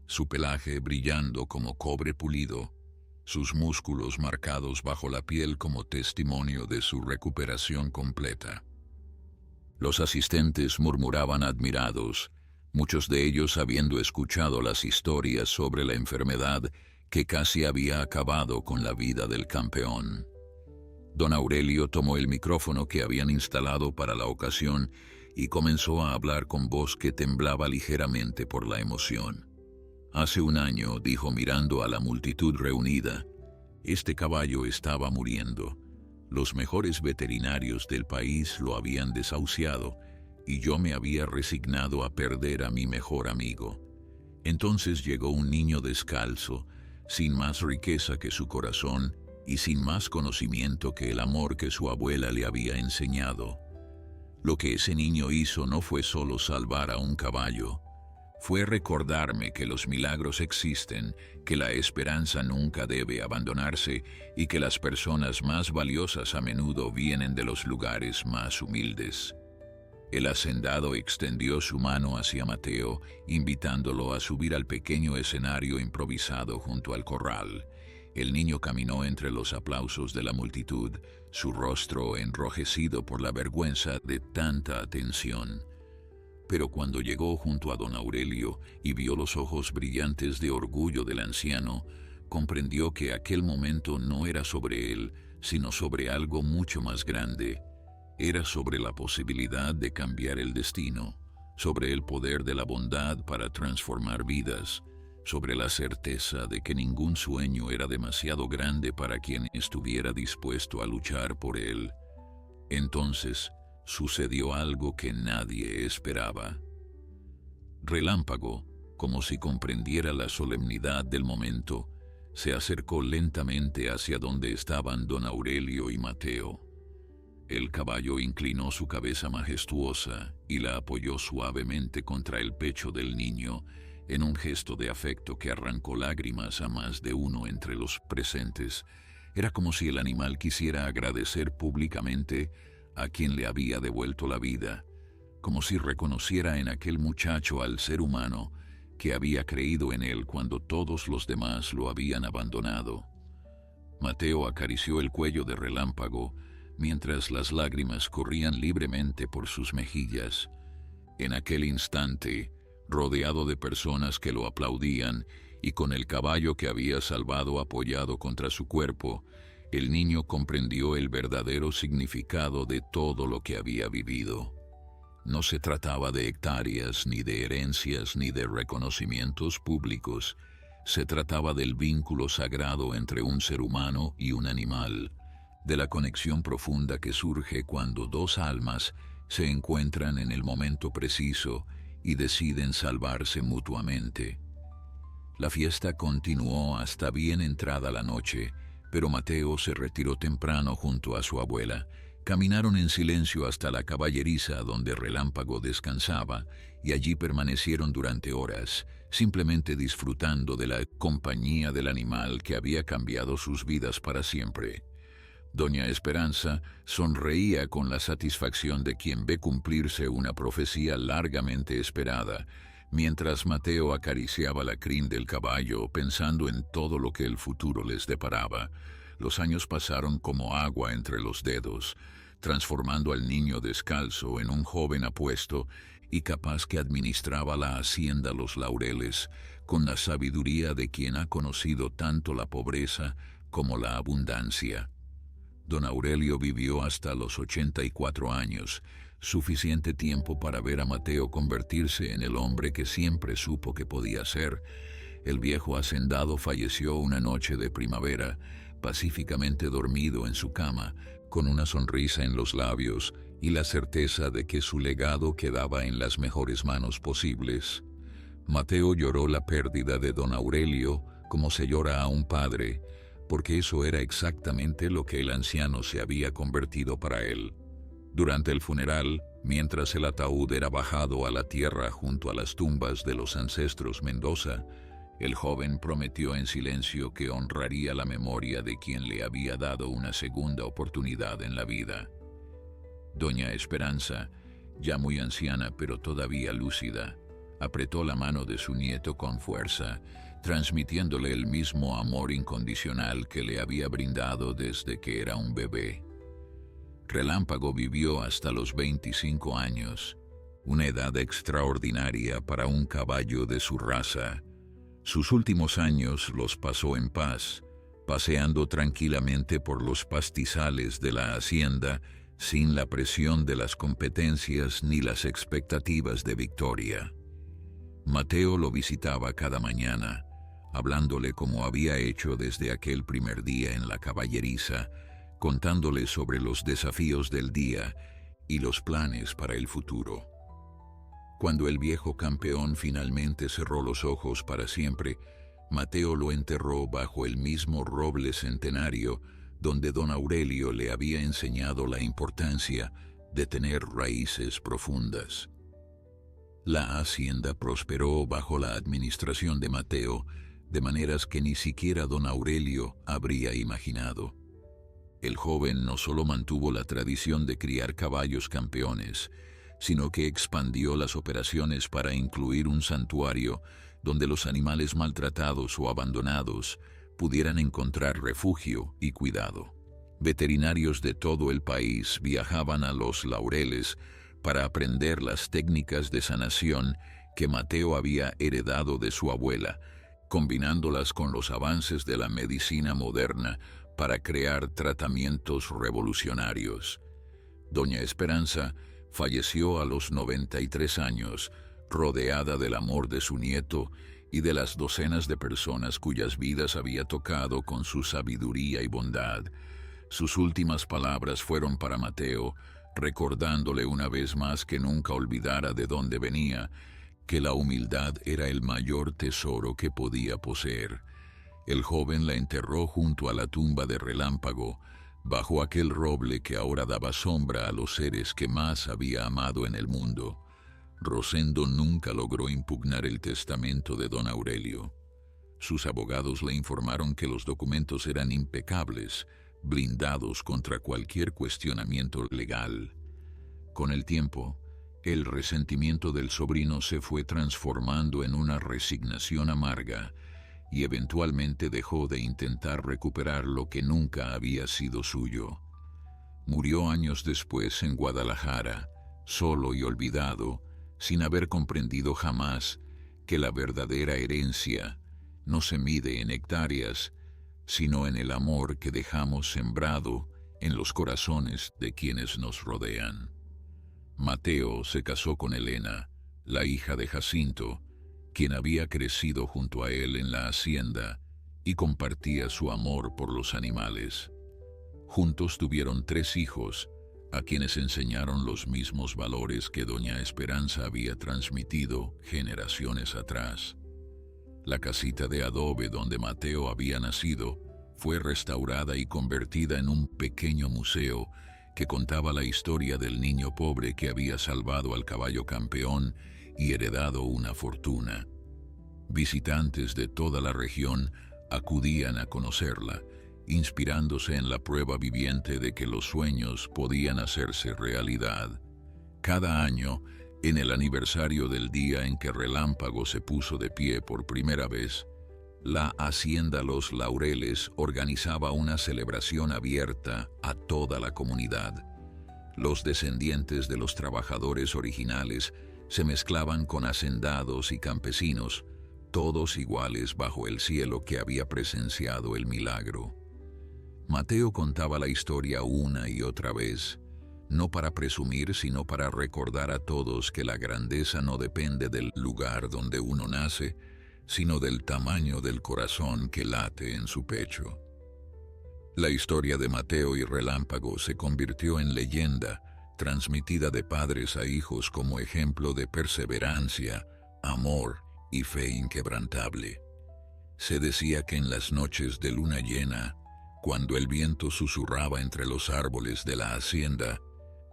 su pelaje brillando como cobre pulido, sus músculos marcados bajo la piel como testimonio de su recuperación completa. Los asistentes murmuraban admirados, muchos de ellos habiendo escuchado las historias sobre la enfermedad que casi había acabado con la vida del campeón. Don Aurelio tomó el micrófono que habían instalado para la ocasión y comenzó a hablar con voz que temblaba ligeramente por la emoción. Hace un año, dijo mirando a la multitud reunida, este caballo estaba muriendo. Los mejores veterinarios del país lo habían desahuciado y yo me había resignado a perder a mi mejor amigo. Entonces llegó un niño descalzo, sin más riqueza que su corazón y sin más conocimiento que el amor que su abuela le había enseñado. Lo que ese niño hizo no fue solo salvar a un caballo, fue recordarme que los milagros existen, que la esperanza nunca debe abandonarse y que las personas más valiosas a menudo vienen de los lugares más humildes. El hacendado extendió su mano hacia Mateo, invitándolo a subir al pequeño escenario improvisado junto al corral. El niño caminó entre los aplausos de la multitud, su rostro enrojecido por la vergüenza de tanta atención. Pero cuando llegó junto a don Aurelio y vio los ojos brillantes de orgullo del anciano, comprendió que aquel momento no era sobre él, sino sobre algo mucho más grande. Era sobre la posibilidad de cambiar el destino, sobre el poder de la bondad para transformar vidas, sobre la certeza de que ningún sueño era demasiado grande para quien estuviera dispuesto a luchar por él. Entonces, sucedió algo que nadie esperaba. Relámpago, como si comprendiera la solemnidad del momento, se acercó lentamente hacia donde estaban don Aurelio y Mateo. El caballo inclinó su cabeza majestuosa y la apoyó suavemente contra el pecho del niño, en un gesto de afecto que arrancó lágrimas a más de uno entre los presentes. Era como si el animal quisiera agradecer públicamente a quien le había devuelto la vida, como si reconociera en aquel muchacho al ser humano que había creído en él cuando todos los demás lo habían abandonado. Mateo acarició el cuello de Relámpago mientras las lágrimas corrían libremente por sus mejillas. En aquel instante, rodeado de personas que lo aplaudían y con el caballo que había salvado apoyado contra su cuerpo, el niño comprendió el verdadero significado de todo lo que había vivido. No se trataba de hectáreas, ni de herencias, ni de reconocimientos públicos. Se trataba del vínculo sagrado entre un ser humano y un animal, de la conexión profunda que surge cuando dos almas se encuentran en el momento preciso y deciden salvarse mutuamente. La fiesta continuó hasta bien entrada la noche, pero Mateo se retiró temprano junto a su abuela. Caminaron en silencio hasta la caballeriza donde Relámpago descansaba y allí permanecieron durante horas, simplemente disfrutando de la compañía del animal que había cambiado sus vidas para siempre. Doña Esperanza sonreía con la satisfacción de quien ve cumplirse una profecía largamente esperada, mientras Mateo acariciaba la crin del caballo pensando en todo lo que el futuro les deparaba. Los años pasaron como agua entre los dedos, transformando al niño descalzo en un joven apuesto y capaz que administraba la hacienda Los Laureles con la sabiduría de quien ha conocido tanto la pobreza como la abundancia. Don Aurelio vivió hasta los 84 años, suficiente tiempo para ver a Mateo convertirse en el hombre que siempre supo que podía ser. El viejo hacendado falleció una noche de primavera, pacíficamente dormido en su cama, con una sonrisa en los labios y la certeza de que su legado quedaba en las mejores manos posibles. Mateo lloró la pérdida de don Aurelio como se llora a un padre, porque eso era exactamente lo que el anciano se había convertido para él. Durante el funeral, mientras el ataúd era bajado a la tierra junto a las tumbas de los ancestros Mendoza, el joven prometió en silencio que honraría la memoria de quien le había dado una segunda oportunidad en la vida. Doña Esperanza, ya muy anciana pero todavía lúcida, apretó la mano de su nieto con fuerza, transmitiéndole el mismo amor incondicional que le había brindado desde que era un bebé. Relámpago vivió hasta los 25 años, una edad extraordinaria para un caballo de su raza. Sus últimos años los pasó en paz, paseando tranquilamente por los pastizales de la hacienda, sin la presión de las competencias ni las expectativas de victoria. Mateo lo visitaba cada mañana, hablándole como había hecho desde aquel primer día en la caballeriza, contándole sobre los desafíos del día y los planes para el futuro. Cuando el viejo campeón finalmente cerró los ojos para siempre, Mateo lo enterró bajo el mismo roble centenario donde don Aurelio le había enseñado la importancia de tener raíces profundas. La hacienda prosperó bajo la administración de Mateo, de maneras que ni siquiera don Aurelio habría imaginado. El joven no solo mantuvo la tradición de criar caballos campeones, sino que expandió las operaciones para incluir un santuario donde los animales maltratados o abandonados pudieran encontrar refugio y cuidado. Veterinarios de todo el país viajaban a Los Laureles para aprender las técnicas de sanación que Mateo había heredado de su abuela, combinándolas con los avances de la medicina moderna para crear tratamientos revolucionarios. Doña Esperanza falleció a los 93 años, rodeada del amor de su nieto y de las docenas de personas cuyas vidas había tocado con su sabiduría y bondad. Sus últimas palabras fueron para Mateo, recordándole una vez más que nunca olvidara de dónde venía, que la humildad era el mayor tesoro que podía poseer. El joven la enterró junto a la tumba de Relámpago, bajo aquel roble que ahora daba sombra a los seres que más había amado en el mundo. Rosendo nunca logró impugnar el testamento de don Aurelio. Sus abogados le informaron que los documentos eran impecables, blindados contra cualquier cuestionamiento legal. Con el tiempo, el resentimiento del sobrino se fue transformando en una resignación amarga, y eventualmente dejó de intentar recuperar lo que nunca había sido suyo. Murió años después en Guadalajara, solo y olvidado, sin haber comprendido jamás que la verdadera herencia no se mide en hectáreas, sino en el amor que dejamos sembrado en los corazones de quienes nos rodean. Mateo se casó con Elena, la hija de Jacinto, quien había crecido junto a él en la hacienda y compartía su amor por los animales. Juntos tuvieron 3 hijos, a quienes enseñaron los mismos valores que doña Esperanza había transmitido generaciones atrás. La casita de adobe donde Mateo había nacido fue restaurada y convertida en un pequeño museo que contaba la historia del niño pobre que había salvado al caballo campeón y heredado una fortuna. Visitantes de toda la región acudían a conocerla, inspirándose en la prueba viviente de que los sueños podían hacerse realidad. Cada año, en el aniversario del día en que Relámpago se puso de pie por primera vez, la Hacienda Los Laureles organizaba una celebración abierta a toda la comunidad. Los descendientes de los trabajadores originales se mezclaban con hacendados y campesinos, todos iguales bajo el cielo que había presenciado el milagro. Mateo contaba la historia una y otra vez, no para presumir, sino para recordar a todos que la grandeza no depende del lugar donde uno nace, sino del tamaño del corazón que late en su pecho. La historia de Mateo y Relámpago se convirtió en leyenda, transmitida de padres a hijos como ejemplo de perseverancia, amor y fe inquebrantable. Se decía que en las noches de luna llena, cuando el viento susurraba entre los árboles de la hacienda,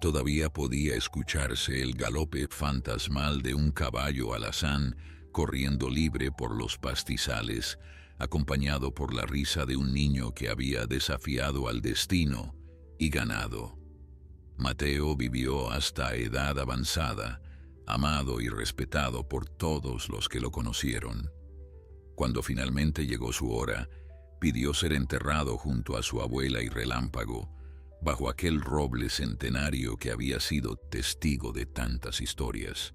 todavía podía escucharse el galope fantasmal de un caballo alazán corriendo libre por los pastizales, acompañado por la risa de un niño que había desafiado al destino y ganado. Mateo vivió hasta edad avanzada, amado y respetado por todos los que lo conocieron. Cuando finalmente llegó su hora, pidió ser enterrado junto a su abuela y Relámpago, bajo aquel roble centenario que había sido testigo de tantas historias.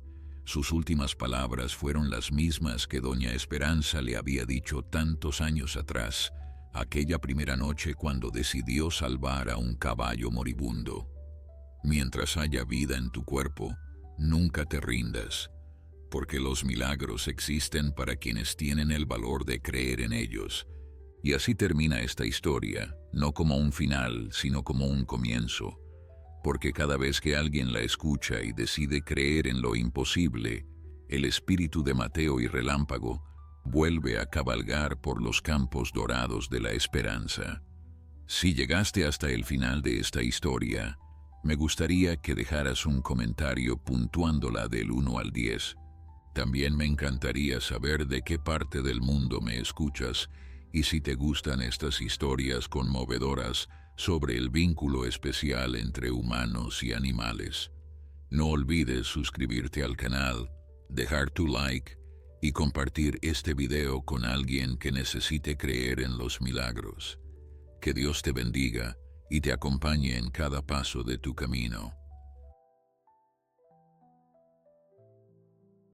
Sus últimas palabras fueron las mismas que doña Esperanza le había dicho tantos años atrás, aquella primera noche cuando decidió salvar a un caballo moribundo. Mientras haya vida en tu cuerpo, nunca te rindas, porque los milagros existen para quienes tienen el valor de creer en ellos. Y así termina esta historia, no como un final, sino como un comienzo, porque cada vez que alguien la escucha y decide creer en lo imposible, el espíritu de Mateo y Relámpago vuelve a cabalgar por los campos dorados de la esperanza. Si llegaste hasta el final de esta historia, me gustaría que dejaras un comentario puntuándola del 1 al 10. También me encantaría saber de qué parte del mundo me escuchas y si te gustan estas historias conmovedoras sobre el vínculo especial entre humanos y animales. No olvides suscribirte al canal, dejar tu like y compartir este video con alguien que necesite creer en los milagros. Que Dios te bendiga y te acompañe en cada paso de tu camino.